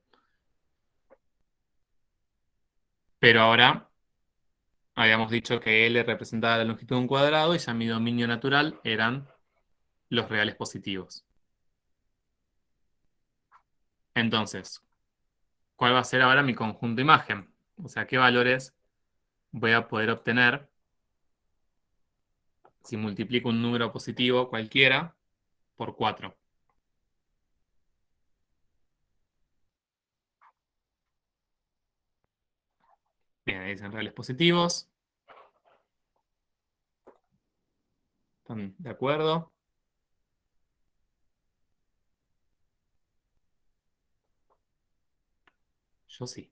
Pero ahora habíamos dicho que L representaba la longitud de un cuadrado y ya mi dominio natural eran los reales positivos. Entonces, ¿cuál va a ser ahora mi conjunto imagen? O sea, ¿qué valores voy a poder obtener si multiplico un número positivo cualquiera por 4? Bien, ahí dicen reales positivos. ¿Están de acuerdo? Yo sí.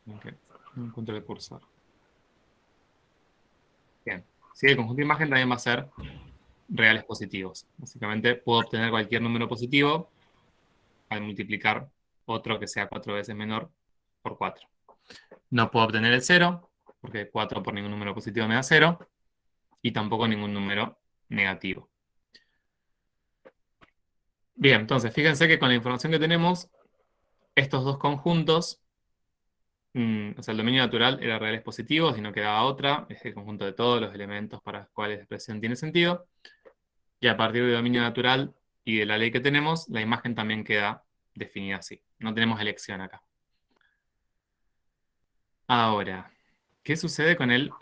Ok, no encuentro el cursor. Bien. Sí, el conjunto de imagen también va a ser reales positivos. Básicamente puedo obtener cualquier número positivo al multiplicar otro que sea 4 veces menor por 4. No puedo obtener el 0, porque 4 por ningún número positivo me da 0, y tampoco ningún número negativo. Bien, entonces fíjense que con la información que tenemos, estos dos conjuntos, o sea, el dominio natural era reales positivos y no quedaba otra, es el conjunto de todos los elementos para los cuales la expresión tiene sentido, y a partir del dominio natural y de la ley que tenemos, la imagen también queda definida así. No tenemos elección acá. Ahora, ¿qué sucede con el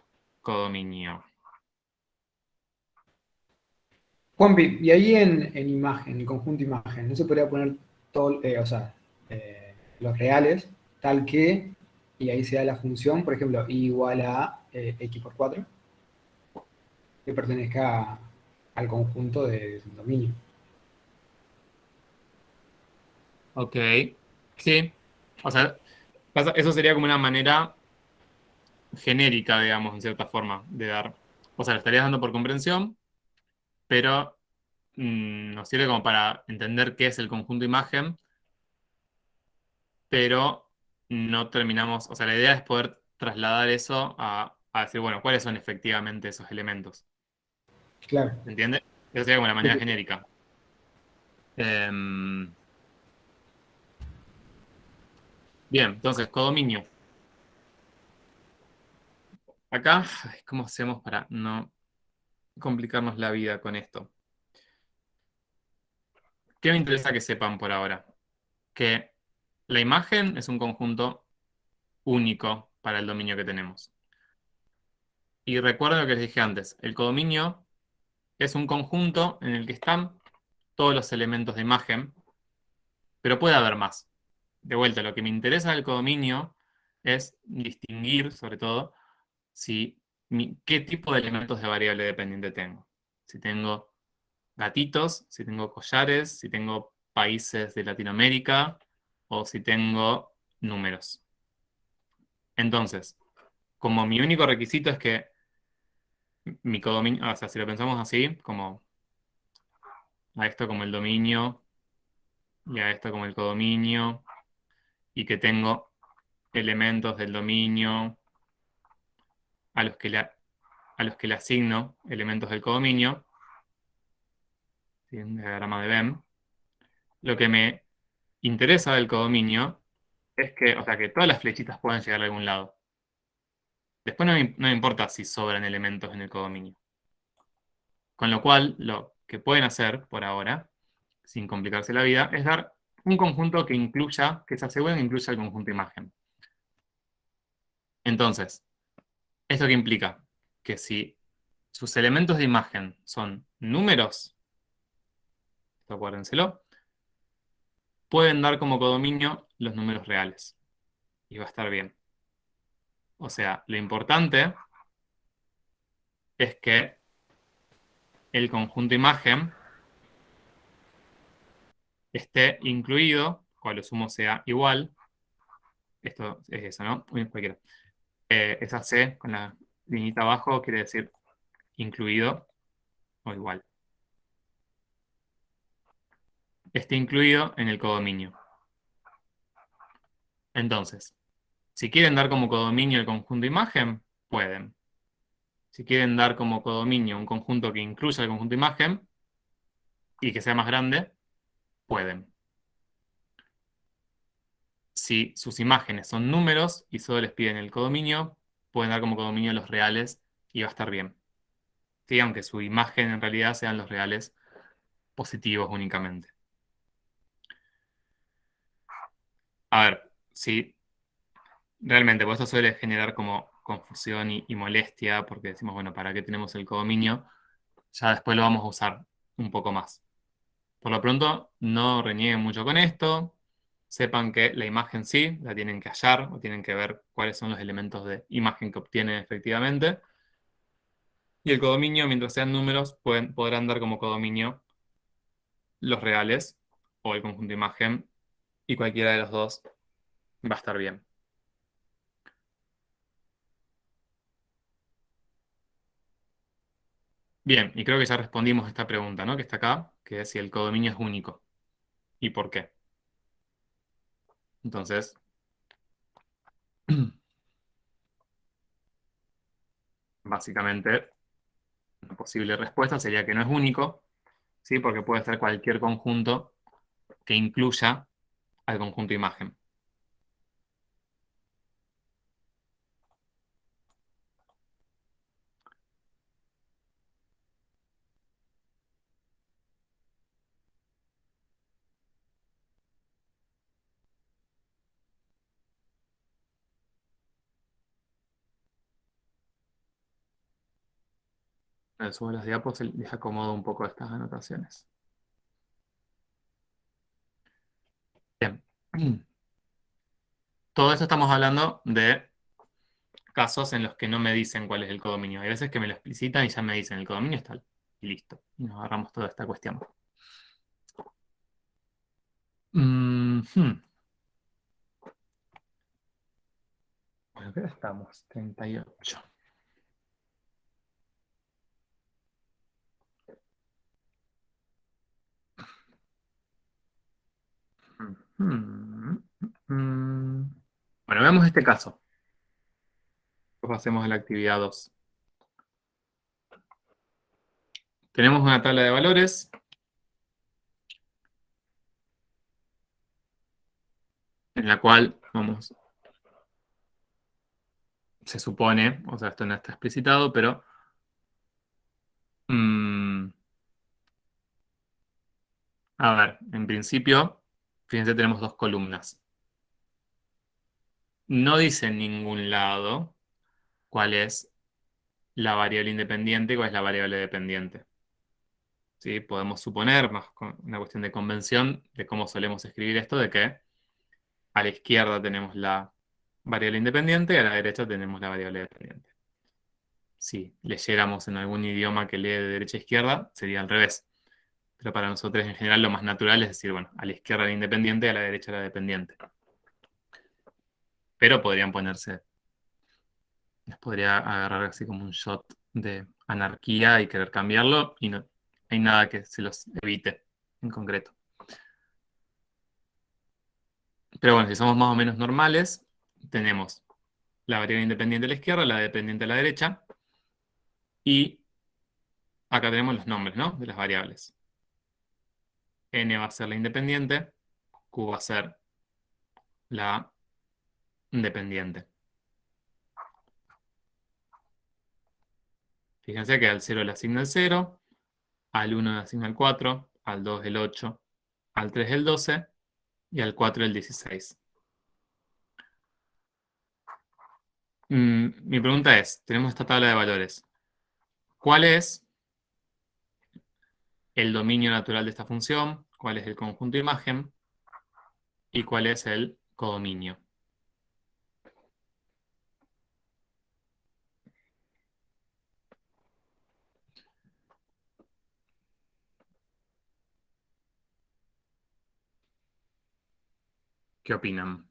codominio? Juanpi, y ahí en imagen, en conjunto imagen, ¿no se podría poner todo, los reales, tal que, y ahí se da la función, por ejemplo, i igual a x por 4, que pertenezca al conjunto del dominio? Ok, sí. O sea, eso sería como una manera genérica, digamos, en cierta forma, de dar. O sea, lo estarías dando por comprensión, pero nos sirve como para entender qué es el conjunto imagen, pero no terminamos. O sea, la idea es poder trasladar eso a decir, bueno, ¿cuáles son efectivamente esos elementos? Claro. ¿Se entiende? Eso sería como la manera genérica. Bien, entonces, codominio. Acá, ¿cómo hacemos para no complicarnos la vida con esto? ¿Qué me interesa que sepan por ahora? Que la imagen es un conjunto único para el dominio que tenemos. Y recuerden lo que les dije antes, el codominio es un conjunto en el que están todos los elementos de imagen, pero puede haber más. De vuelta, lo que me interesa del codominio es distinguir, sobre todo, qué tipo de elementos de variable dependiente tengo. Si tengo gatitos, si tengo collares, si tengo países de Latinoamérica o si tengo números. Entonces, como mi único requisito es que mi codominio, o sea, si lo pensamos así, como a esto como el dominio y a esto como el codominio, y que tengo elementos del dominio a los que le asigno elementos del codominio, ¿sí? Un diagrama de Venn. Lo que me interesa del codominio es que, o sea, que todas las flechitas puedan llegar a algún lado. Después no me importa si sobran elementos en el codominio. Con lo cual, lo que pueden hacer por ahora, sin complicarse la vida, es dar un conjunto que se asegure que incluya el conjunto imagen. Entonces, ¿esto qué implica? Que si sus elementos de imagen son números, esto acuérdenselo, pueden dar como codominio los números reales. Y va a estar bien. O sea, lo importante es que el conjunto imagen esté incluido, o a lo sumo sea igual. Esto es eso, ¿no? Cualquiera. Esa C con la liñita abajo quiere decir incluido o igual. Esté incluido en el codominio. Entonces, si quieren dar como codominio el conjunto imagen, pueden. Si quieren dar como codominio un conjunto que incluya el conjunto imagen y que sea más grande, pueden. Si sus imágenes son números y solo les piden el codominio, pueden dar como codominio los reales y va a estar bien. ¿Sí? Aunque su imagen en realidad sean los reales positivos únicamente. A ver, si realmente, pues eso suele generar como confusión y molestia, porque decimos, bueno, ¿para qué tenemos el codominio? Ya después lo vamos a usar un poco más. Por lo pronto, no renieguen mucho con esto. Sepan que la imagen sí, la tienen que hallar o tienen que ver cuáles son los elementos de imagen que obtienen efectivamente. Y el codominio, mientras sean números, podrán dar como codominio los reales o el conjunto imagen, y cualquiera de los dos va a estar bien. Bien, y creo que ya respondimos esta pregunta, ¿no? Que está acá, que es si el codominio es único. ¿Y por qué? Entonces, básicamente, una posible respuesta sería que no es único, ¿sí? Porque puede ser cualquier conjunto que incluya al conjunto imagen. Subo las diapos y les acomodo un poco estas anotaciones. Bien. Todo esto estamos hablando de casos en los que no me dicen cuál es el codominio. Hay veces que me lo explicitan y ya me dicen el codominio es tal. Y listo. Y nos agarramos toda esta cuestión. Mhm. Bueno, ¿qué hora estamos? 38. Mhm. Bueno, veamos este caso. Después hacemos la actividad 2. Tenemos una tabla de valores. En la cual, vamos, se supone, o sea, esto no está explicitado, pero a ver, en principio, fíjense, tenemos dos columnas. No dice en ningún lado cuál es la variable independiente y cuál es la variable dependiente. ¿Sí? Podemos suponer, más una cuestión de convención, de cómo solemos escribir esto, de que a la izquierda tenemos la variable independiente y a la derecha tenemos la variable dependiente. Si leyéramos en algún idioma que lee de derecha a izquierda, sería al revés. Pero para nosotros en general lo más natural es decir, bueno, a la izquierda la independiente y a la derecha la dependiente. Pero podrían ponerse, les podría agarrar así como un shot de anarquía y querer cambiarlo y no hay nada que se los evite en concreto. Pero bueno, si somos más o menos normales, tenemos la variable independiente a la izquierda, la dependiente a la derecha, y acá tenemos los nombres, ¿no? De las variables. N va a ser la independiente, Q va a ser la dependiente. Fíjense que al 0 le asigna el 0, al 1 le asigna el 4, al 2 el 8, al 3 el 12 y al 4 el 16. Mi pregunta es, tenemos esta tabla de valores. ¿Cuál es el dominio natural de esta función? ¿Cuál es el conjunto imagen? ¿Y cuál es el codominio? ¿Qué opinan?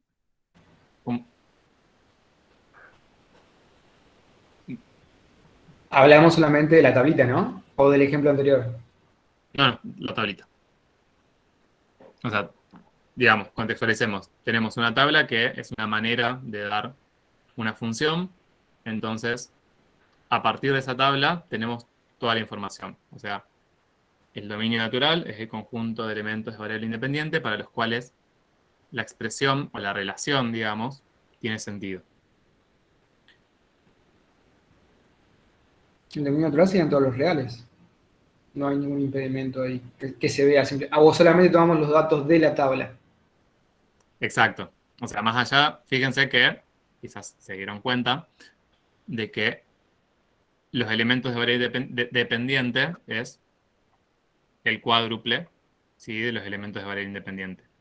¿Cómo? Hablamos solamente de la tablita, ¿no? O del ejemplo anterior. No, la tablita. O sea, digamos, contextualicemos. Tenemos una tabla que es una manera de dar una función. Entonces, a partir de esa tabla tenemos toda la información. O sea, el dominio natural es el conjunto de elementos de variable independiente para los cuales la expresión o la relación, digamos, tiene sentido. El dominio natural serían todos los reales. No hay ningún impedimento ahí que se vea simple. Vos solamente tomamos los datos de la tabla. Exacto. O sea, más allá, fíjense que quizás se dieron cuenta de que los elementos de variable dependiente es el cuádruple, ¿sí?, de los elementos de variable independiente.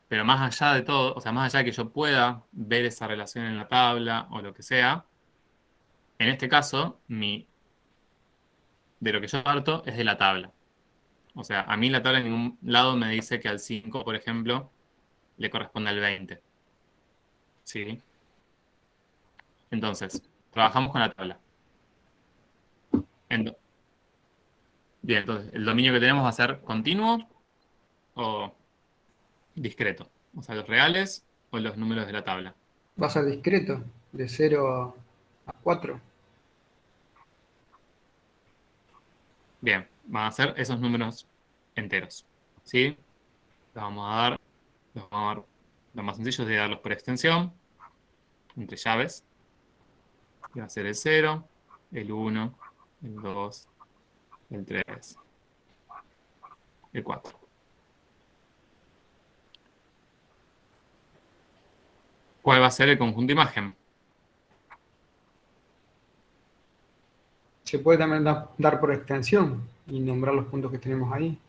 Pero más allá de todo, o sea, más allá de que yo pueda ver esa relación en la tabla o lo que sea, en este caso, de lo que yo parto es de la tabla. O sea, a mí la tabla en ningún lado me dice que al 5, por ejemplo, le corresponde al 20. ¿Sí? Entonces, trabajamos con la tabla. Bien, entonces, el dominio que tenemos va a ser continuo o discreto. O sea, los reales o los números de la tabla. Va a ser discreto, de 0 a 4. Bien, van a ser esos números enteros. ¿Sí? Los vamos a dar, lo más sencillo es de darlos por extensión, entre llaves. Y va a ser el 0, el 1, el 2, el 3, el 4. ¿Cuál va a ser el conjunto imagen? Se puede también dar por extensión y nombrar los puntos que tenemos ahí.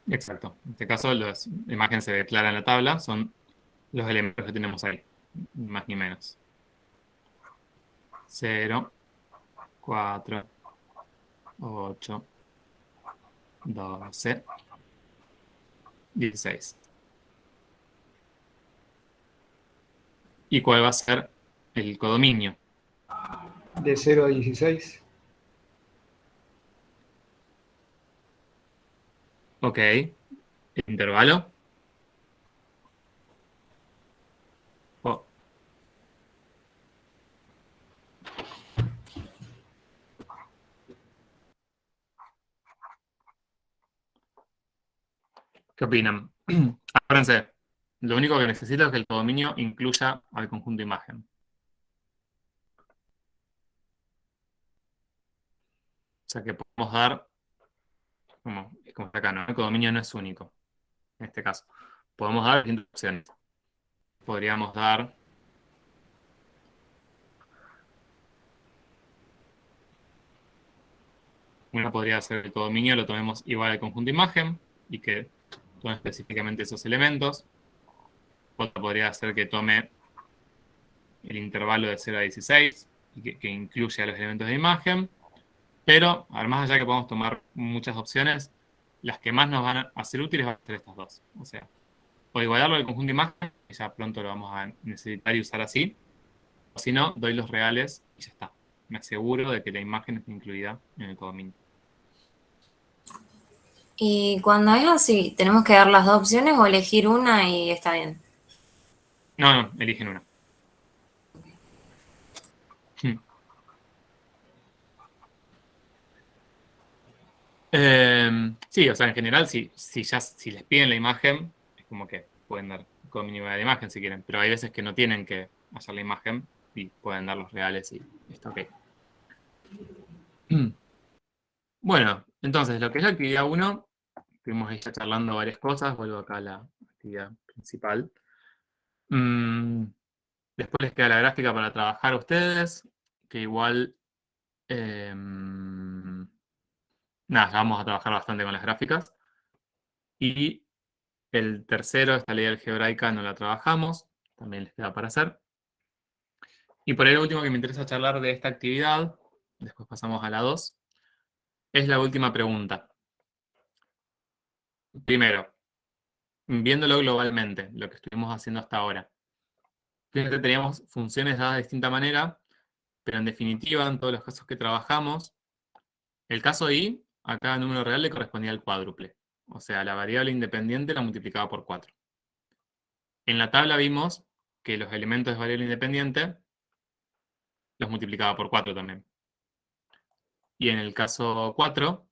Exacto. En este caso, la imagen se declara en la tabla, son los elementos que tenemos ahí, ni más ni menos. 0, 4, 8, 12, 16. ¿Y cuál va a ser el codominio? De 0 a 16. Ok. ¿El intervalo? Oh. ¿Qué opinan? Acuérdense, lo único que necesito es que el codominio incluya al conjunto imagen. O sea que podemos dar, como está acá, ¿no? El codominio no es único, en este caso. Podemos dar distintas opciones. Podríamos dar una podría ser el codominio, lo tomemos igual al conjunto imagen y que tome específicamente esos elementos. Otra podría ser que tome el intervalo de 0 a 16 y que incluya los elementos de imagen. Pero, además allá que podemos tomar muchas opciones, las que más nos van a ser útiles van a ser estas dos. O sea, o igualarlo al conjunto de imagen, que ya pronto lo vamos a necesitar y usar así. O si no, doy los reales y ya está. Me aseguro de que la imagen está incluida en el codominio. Y cuando es así, ¿tenemos que dar las dos opciones o elegir una y está bien? No, eligen una. Sí, o sea, en general, si les piden la imagen, es como que pueden dar codominio de la imagen si quieren, pero hay veces que no tienen que hacer la imagen y pueden dar los reales y está ok. Bueno, entonces, lo que es la actividad 1, estuvimos ahí ya charlando varias cosas, vuelvo acá a la actividad principal. Después les queda la gráfica para trabajar a ustedes, que igual, nada, ya vamos a trabajar bastante con las gráficas. Y el tercero, esta ley algebraica no la trabajamos, también les queda para hacer. Y por ahí lo último que me interesa charlar de esta actividad, después pasamos a la 2, es la última pregunta. Primero, viéndolo globalmente, lo que estuvimos haciendo hasta ahora. Fíjense que teníamos funciones dadas de distinta manera, pero en definitiva, en todos los casos que trabajamos, el caso I, a cada número real le correspondía al cuádruple. O sea, la variable independiente la multiplicaba por 4. En la tabla vimos que los elementos de variable independiente los multiplicaba por 4 también. Y en el caso 4,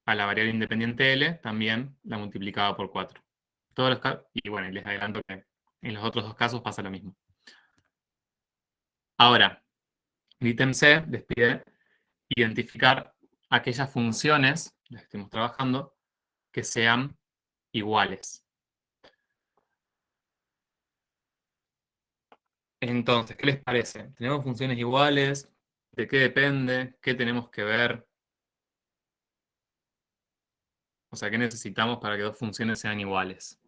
a la variable independiente L también la multiplicaba por 4. Y bueno, les adelanto que en los otros dos casos pasa lo mismo. Ahora, el ítem C les pide identificar aquellas funciones, las que estemos trabajando, que sean iguales. Entonces, ¿qué les parece? ¿Tenemos funciones iguales? ¿De qué depende? ¿Qué tenemos que ver? O sea, ¿qué necesitamos para que dos funciones sean iguales?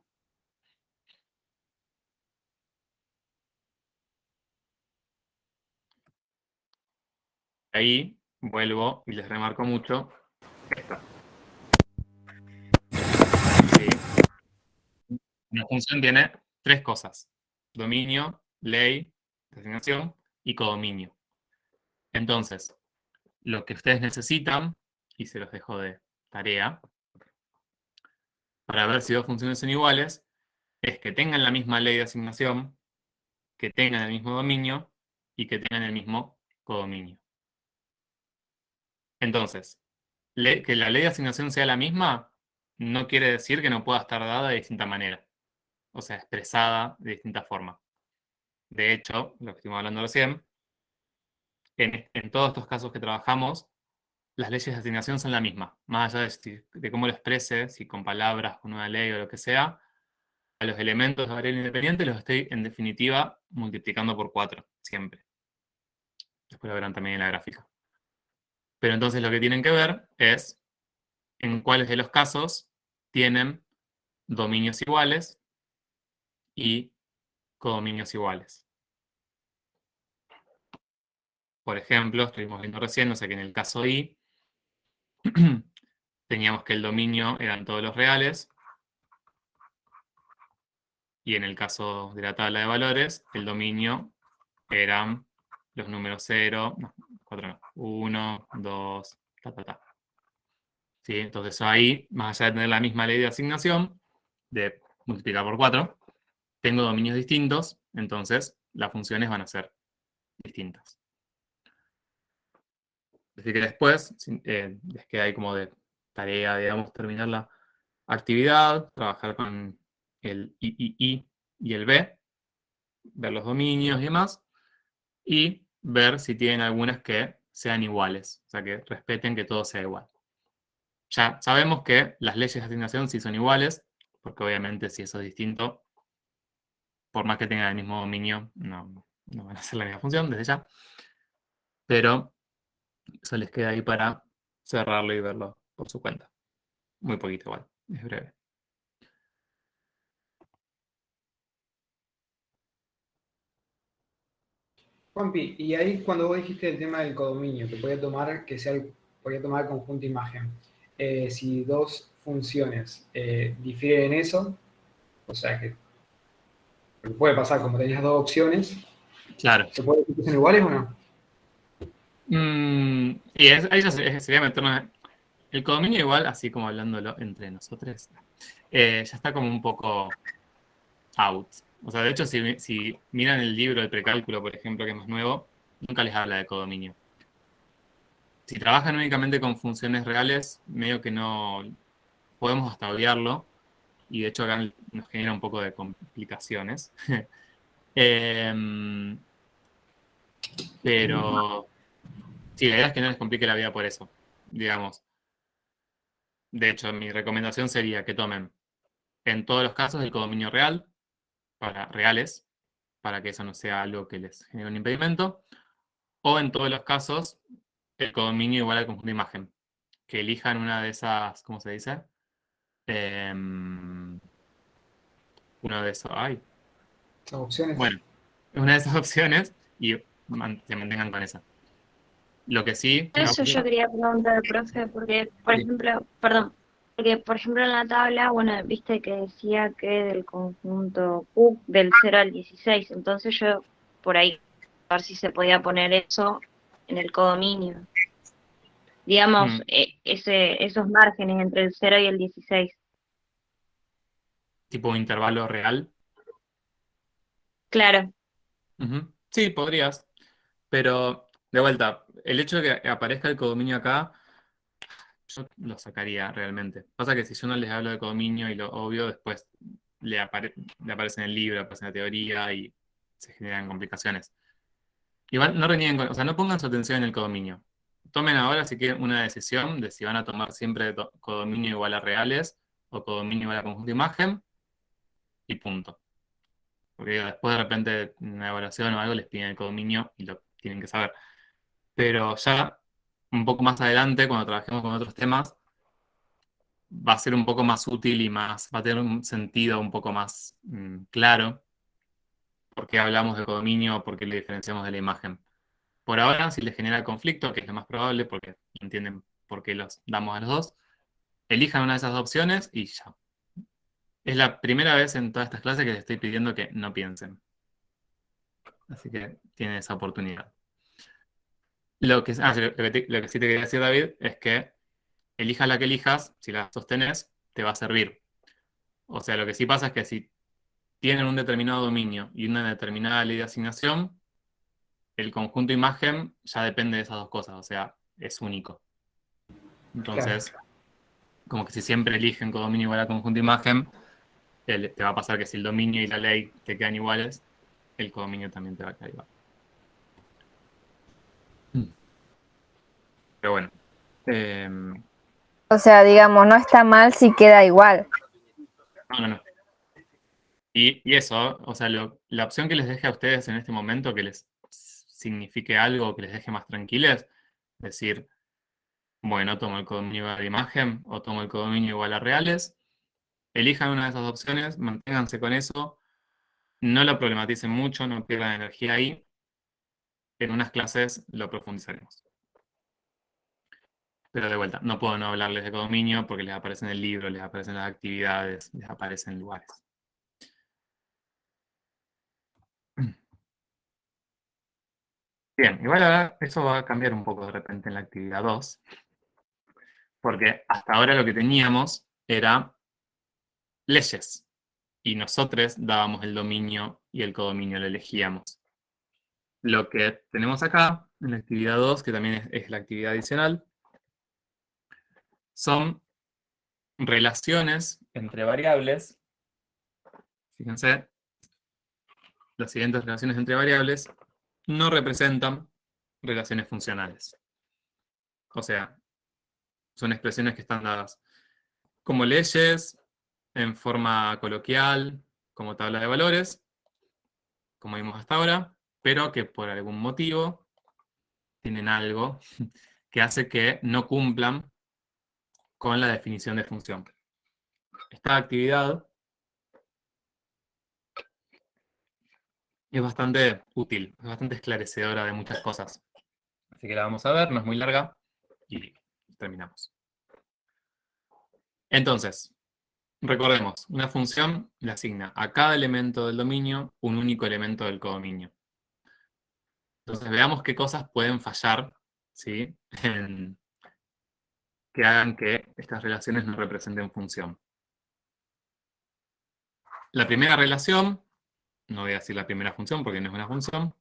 Ahí vuelvo y les remarco mucho esta. ¿Sí? Una función tiene tres cosas: dominio, ley, designación y codominio. Entonces, lo que ustedes necesitan, y se los dejo de tarea, para ver si dos funciones son iguales, es que tengan la misma ley de asignación, que tengan el mismo dominio y que tengan el mismo codominio. Entonces, que la ley de asignación sea la misma no quiere decir que no pueda estar dada de distinta manera, o sea, expresada de distinta forma. De hecho, lo que estuvimos hablando recién, en todos estos casos que trabajamos, las leyes de asignación son la misma, más allá de cómo lo exprese, si con palabras, con una ley o lo que sea, a los elementos de variable independiente los estoy, en definitiva, multiplicando por 4, siempre. Después lo verán también en la gráfica. Pero entonces lo que tienen que ver es en cuáles de los casos tienen dominios iguales y codominios iguales. Por ejemplo, estuvimos viendo recién, no sé, que en el caso I teníamos que el dominio eran todos los reales, y en el caso de la tabla de valores, el dominio eran los números 0, no, 4 no, 1, 2, ¿Sí? Entonces ahí, más allá de tener la misma ley de asignación, de multiplicar por 4, tengo dominios distintos, entonces las funciones van a ser distintas. Así que después, les queda ahí como de tarea, digamos, terminar la actividad, trabajar con el I y el B, ver los dominios y demás, y ver si tienen algunas que sean iguales, o sea, que respeten que todo sea igual. Ya sabemos que las leyes de asignación sí son iguales, porque obviamente si eso es distinto, por más que tengan el mismo dominio, no van a ser la misma función desde ya. Pero eso les queda ahí para cerrarlo y verlo por su cuenta. Muy poquito igual, es breve. Juanpi, y ahí cuando vos dijiste el tema del codominio, que podía tomar el conjunto imagen, si dos funciones difieren en eso, o sea que puede pasar como tenías dos opciones, Claro. ¿se puede decir que son iguales o no? Y ahí ya sería meternos. El codominio igual, así como hablándolo entre nosotros, ya está como un poco out. O sea, de hecho, si miran el libro del precálculo, por ejemplo, que es más nuevo, nunca les habla de codominio. Si trabajan únicamente con funciones reales, medio que no podemos hasta obviarlo, y de hecho acá nos genera un poco de complicaciones. Pero sí, la idea es que no les complique la vida por eso, digamos. De hecho, mi recomendación sería que tomen en todos los casos el codominio real, reales, para que eso no sea algo que les genere un impedimento, o en todos los casos el codominio igual al conjunto de imagen. Que elijan una de esas, ¿cómo se dice? Una de esas, Las opciones. Bueno, una de esas opciones y se mantengan con esa. Lo que sí... Eso yo quería preguntar, profe, porque, por ejemplo, perdón, Porque, por ejemplo, en la tabla, bueno, viste que decía que del conjunto Q del 0 al 16, entonces yo por ahí, a ver si se podía poner eso en el codominio. Digamos, Mm, esos márgenes entre el 0 y el 16. tipo intervalo real. Claro, Ujú. Sí, podrías. Pero, de vuelta, el hecho de que aparezca el codominio acá, yo lo sacaría realmente. Pasa que si yo no les hablo de codominio y lo obvio, después le aparece en el libro, aparece en la teoría y se generan complicaciones. Igual no renieguen o sea, no pongan su atención en el codominio. Tomen ahora, si quieren, una decisión de si van a tomar siempre codominio igual a reales o codominio igual a conjunto de imagen y punto. Porque digo, después de repente en una evaluación o algo les piden el codominio y lo tienen que saber. Pero ya un poco más adelante, cuando trabajemos con otros temas, va a ser un poco más útil y más, va a tener un sentido un poco más claro por qué hablamos de codominio o por qué le diferenciamos de la imagen. Por ahora, si les genera conflicto, que es lo más probable porque entienden por qué los damos a los dos, elijan una de esas opciones y ya. Es la primera vez en todas estas clases que les estoy pidiendo que no piensen. Así que tienen esa oportunidad. Sí, lo que sí te quería decir, David, es que elijas la que elijas, si la sostenes, te va a servir. O sea, lo que sí pasa es que si tienen un determinado dominio y una determinada ley de asignación, el conjunto imagen ya depende de esas dos cosas, o sea, es único. Claro. Entonces, como que si siempre eligen codominio igual a conjunto imagen, te va a pasar que si el dominio y la ley te quedan iguales, el codominio también te va a quedar igual. Pero bueno. O sea, digamos, no está mal si queda igual. No. Y eso, o sea, la opción que les deje a ustedes en este momento, que les signifique algo, que les deje más tranquilos, es decir, bueno, tomo el codominio igual a la imagen o tomo el codominio igual a reales. Elijan una de esas opciones, manténganse con eso, no lo problematicen mucho, no pierdan energía ahí. En unas clases lo profundizaremos. Pero de vuelta, no puedo no hablarles de codominio porque les aparece en el libro, les aparecen las actividades, les aparecen en lugares. Bien, igual ahora eso va a cambiar un poco de repente en la actividad 2, porque hasta ahora lo que teníamos era leyes, y nosotros dábamos el dominio y el codominio lo elegíamos. Lo que tenemos acá, en la actividad 2, que también es la actividad adicional, son relaciones entre variables. Fíjense, las siguientes relaciones entre variables no representan relaciones funcionales. O sea, son expresiones que están dadas como leyes, en forma coloquial, como tabla de valores, como vimos hasta ahora, pero que por algún motivo tienen algo que hace que no cumplan con la definición de función. Esta actividad es bastante útil, es bastante esclarecedora de muchas cosas. Así que la vamos a ver, no es muy larga, y terminamos. Entonces, recordemos, una función le asigna a cada elemento del dominio un único elemento del codominio. Entonces, veamos qué cosas pueden fallar, ¿sí? Que hagan que estas relaciones no representen función. La primera relación, no voy a decir la primera función porque no es una función,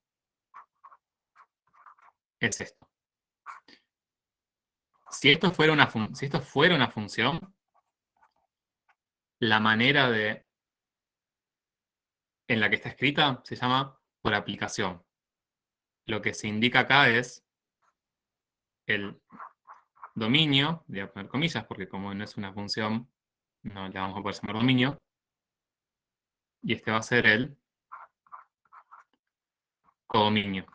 es esto. Si esto fuera una función, la manera en la que está escrita se llama por aplicación. Lo que se indica acá es el dominio, voy a poner comillas porque como no es una función, no le vamos a poder llamar dominio, y este va a ser el codominio.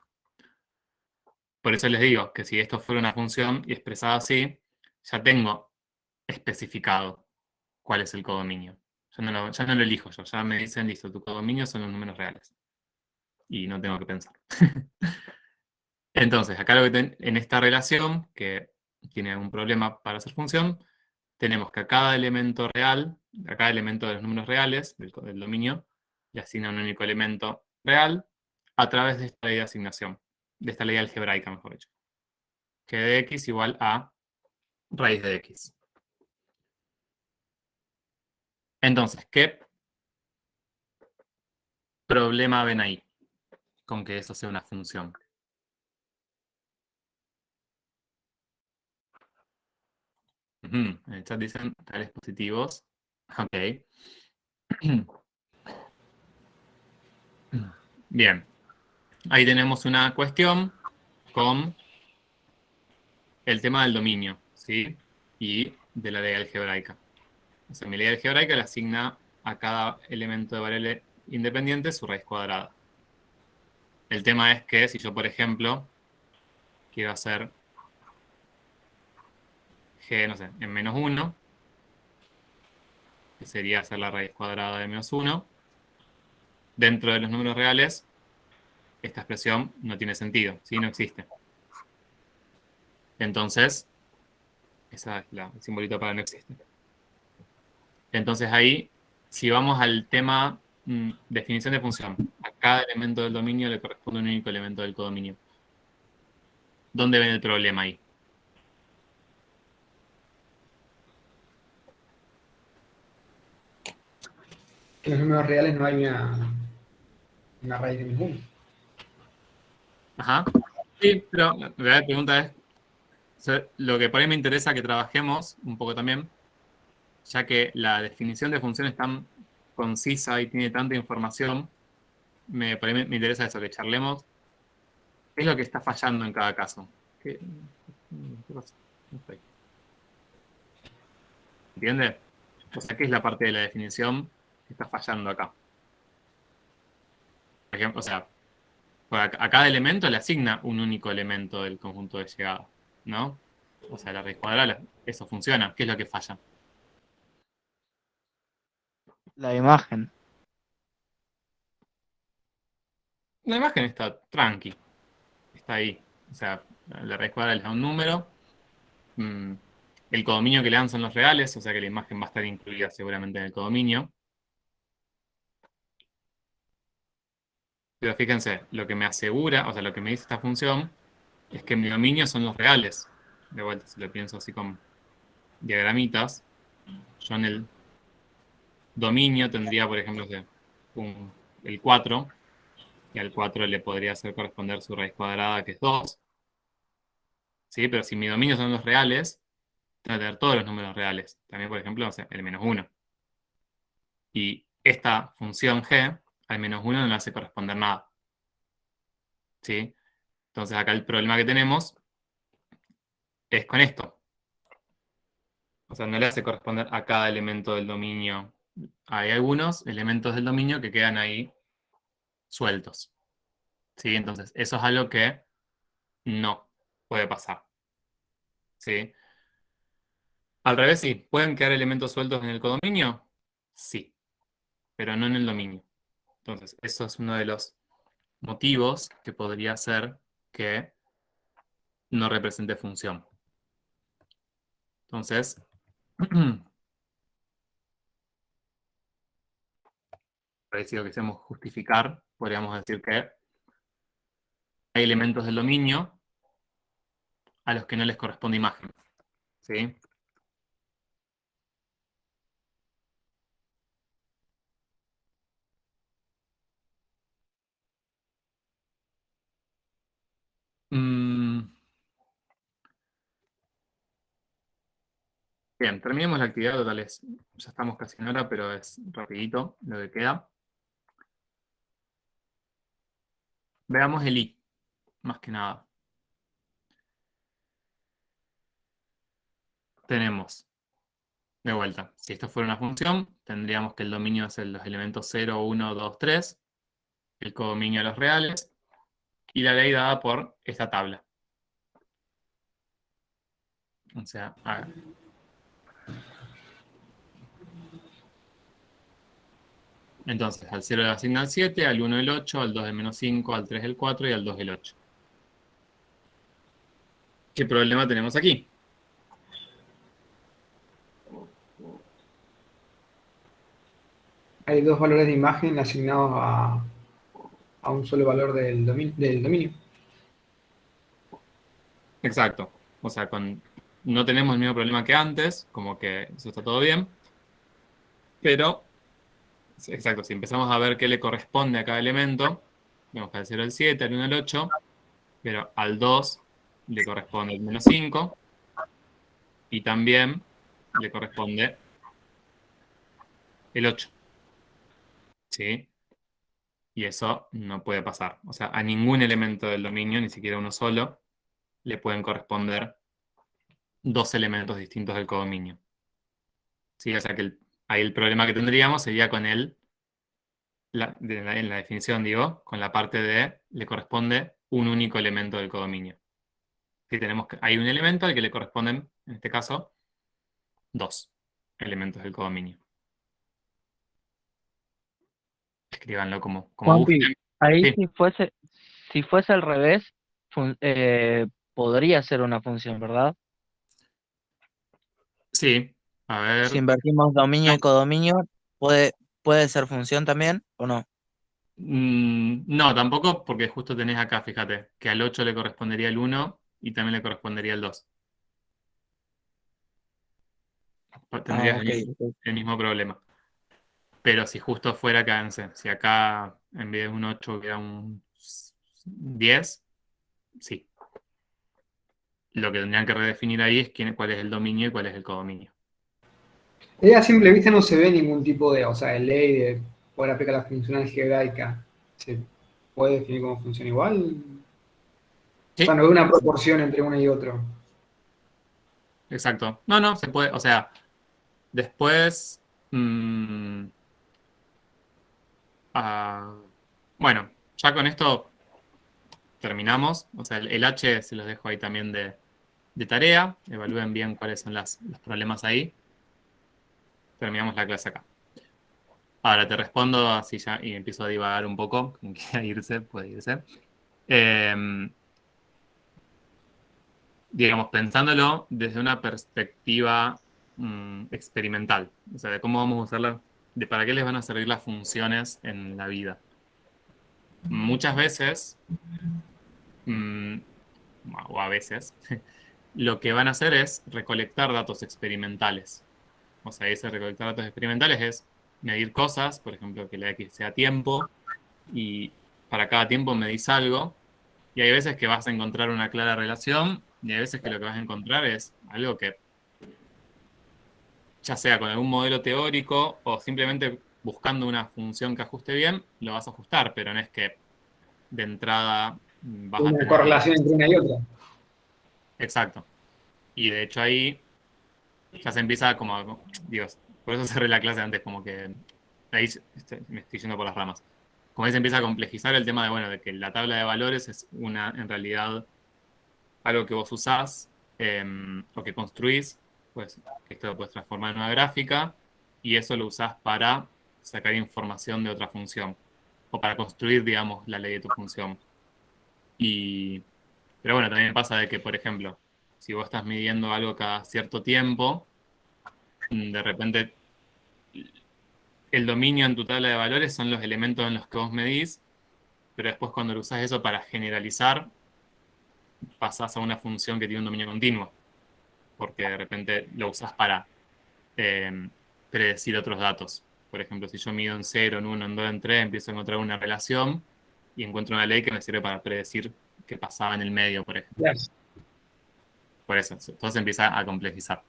Por eso les digo que si esto fuera una función y expresada así, ya tengo especificado cuál es el codominio. Ya no lo elijo yo, ya me dicen, listo, tu codominio son los números reales. Y no tengo que pensar. Entonces, acá en esta relación, que tiene algún problema para hacer función, tenemos que a cada elemento real, a cada elemento de los números reales del dominio, le asigna un único elemento real a través de esta ley de asignación, de esta ley algebraica, mejor dicho, que de x igual a raíz de x. Entonces, ¿qué problema ven ahí con que eso sea una función? En el chat dicen tales positivos. Ok. Bien. Ahí tenemos una cuestión con el tema del dominio, ¿sí? Y de la ley algebraica. O sea, mi ley algebraica le asigna a cada elemento de variable independiente su raíz cuadrada. El tema es que si yo, por ejemplo, quiero hacer g, no sé, en menos 1, que sería hacer la raíz cuadrada de menos 1, dentro de los números reales, esta expresión no tiene sentido, ¿sí? No existe. Entonces, esa es el simbolito para no existe. Entonces ahí, si vamos al tema definición de función, a cada elemento del dominio le corresponde un único elemento del codominio. ¿Dónde ven el problema ahí? En los números reales no hay una raíz de menos 1. Ajá. Sí, pero la pregunta es, o sea, lo que por ahí me interesa que trabajemos un poco también, ya que la definición de función es tan concisa y tiene tanta información, por ahí me interesa eso, que charlemos. ¿Qué es lo que está fallando en cada caso? ¿Qué pasa? No estoy. ¿Entiende? O sea, ¿qué es la parte de la definición que está fallando acá? Por ejemplo, o sea, a cada elemento le asigna un único elemento del conjunto de llegada, ¿no? O sea, la raíz cuadrada, eso funciona. ¿Qué es lo que falla? La imagen. La imagen está tranqui. Está ahí. O sea, la raíz cuadrada le da un número. El codominio que le dan son los reales, o sea que la imagen va a estar incluida seguramente en el codominio. Pero fíjense, lo que me asegura, o sea, lo que me dice esta función, es que mi dominio son los reales. De vuelta, si lo pienso así con diagramitas, yo en el dominio tendría, por ejemplo, el 4, y al 4 le podría hacer corresponder su raíz cuadrada, que es 2. ¿Sí? Pero si mi dominio son los reales, tengo que tener todos los números reales. También, por ejemplo, o sea, el menos 1. Y esta función g, al menos 1 no le hace corresponder nada. ¿Sí? Entonces acá el problema que tenemos es con esto. O sea, no le hace corresponder a cada elemento del dominio. Hay algunos elementos del dominio que quedan ahí sueltos. ¿Sí? Entonces, eso es algo que no puede pasar. ¿Sí? Al revés, sí. ¿Pueden quedar elementos sueltos en el codominio? Sí. Pero no en el dominio. Entonces, eso es uno de los motivos que podría ser que no represente función. Entonces, si lo quisiéramos justificar, podríamos decir que hay elementos del dominio a los que no les corresponde imagen. ¿Sí? Bien, terminemos la actividad, total ya estamos casi en hora, pero es rapidito lo que queda. Veamos el i, más que nada. Tenemos, de vuelta, si esto fuera una función, tendríamos que el dominio es los elementos 0, 1, 2, 3, el codominio de los reales, y la ley dada por esta tabla. O sea, a ver. Entonces, al 0 le asigna el 7, al 1 el 8, al 2 el menos 5, al 3 el 4 y al 2 el 8. ¿Qué problema tenemos aquí? hay dos valores de imagen asignados a un solo valor del dominio. Exacto. O sea, no tenemos el mismo problema que antes, como que eso está todo bien, pero, exacto, si empezamos a ver qué le corresponde a cada elemento, vemos que al 0 el 7, al 1 el 8, pero al 2 le corresponde el -5 y también le corresponde el 8. ¿Sí? Y eso no puede pasar. O sea, a ningún elemento del dominio, ni siquiera uno solo, le pueden corresponder dos elementos distintos del codominio. ¿Sí? O sea que ahí el problema que tendríamos sería con en la definición, digo, con la parte de le corresponde un único elemento del codominio. Si hay un elemento al que le corresponden, en este caso, dos elementos del codominio. Escríbanlo como Juanpi, gusten. ahí Sí, si fuese al revés, podría ser una función, ¿verdad? sí. A Si ver. invertimos dominio No, y codominio, puede ser función también o no. no, tampoco, porque justo tenés acá, fíjate, que al 8 le correspondería el 1 y también le correspondería el 2. Ah, Tendrías ok, ok. el mismo problema. Pero si justo fuera que, no sé, si acá en vez de un 8 hubiera un 10, sí. Lo que tendrían que redefinir ahí es cuál es el dominio y cuál es el codominio. A simple vista no se ve ningún tipo de ley de poder aplicar la función algebraica. ¿Se puede definir como función igual? O sea, Sí, no veo una proporción entre uno y otro. exacto. No, se puede, o sea, después, mm, ah, bueno, ya con esto terminamos. O sea, el H se los dejo ahí también de tarea. Evalúen bien cuáles son los problemas ahí. Terminamos la clase acá. Ahora te respondo así ya y empiezo a divagar un poco. Quien quiera irse, puede irse. Digamos, pensándolo desde una perspectiva experimental. O sea, de cómo vamos a usarla, de para qué les van a servir las funciones en la vida. Muchas veces, mm, o a veces, lo que van a hacer es recolectar datos experimentales. O sea, ese recolectar datos experimentales es medir cosas, por ejemplo, que la X sea tiempo, y para cada tiempo medís algo, y hay veces que vas a encontrar una clara relación, y hay veces que lo que vas a encontrar es algo que, ya sea con algún modelo teórico o simplemente buscando una función que ajuste bien, lo vas a ajustar, pero no es que de entrada vas a Una tener una... correlación entre una y otra. Exacto. Y de hecho ahí ya se empieza como, digo, por eso cerré la clase antes, como que ahí me estoy yendo por las ramas. Como ahí se empieza a complejizar el tema de, bueno, de que la tabla de valores es en realidad, algo que vos usás o que construís, pues esto lo puedes transformar en una gráfica y eso lo usás para sacar información de otra función o para construir, digamos, la ley de tu función. Pero bueno, también pasa de que, por ejemplo, si vos estás midiendo algo cada cierto tiempo, de repente el dominio en tu tabla de valores son los elementos en los que vos medís, pero después cuando lo usás eso para generalizar, pasás a una función que tiene un dominio continuo, porque de repente lo usás para predecir otros datos. Por ejemplo, si yo mido en 0, en 1, en 2, en 3, empiezo a encontrar una relación y encuentro una ley que me sirve para predecir qué pasaba en el medio, por ejemplo. Yes. Por eso, todo se empieza a complejizar.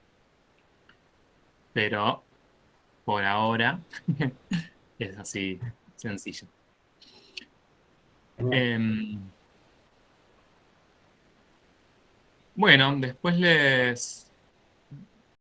Pero por ahora es así sencillo. Bueno, después les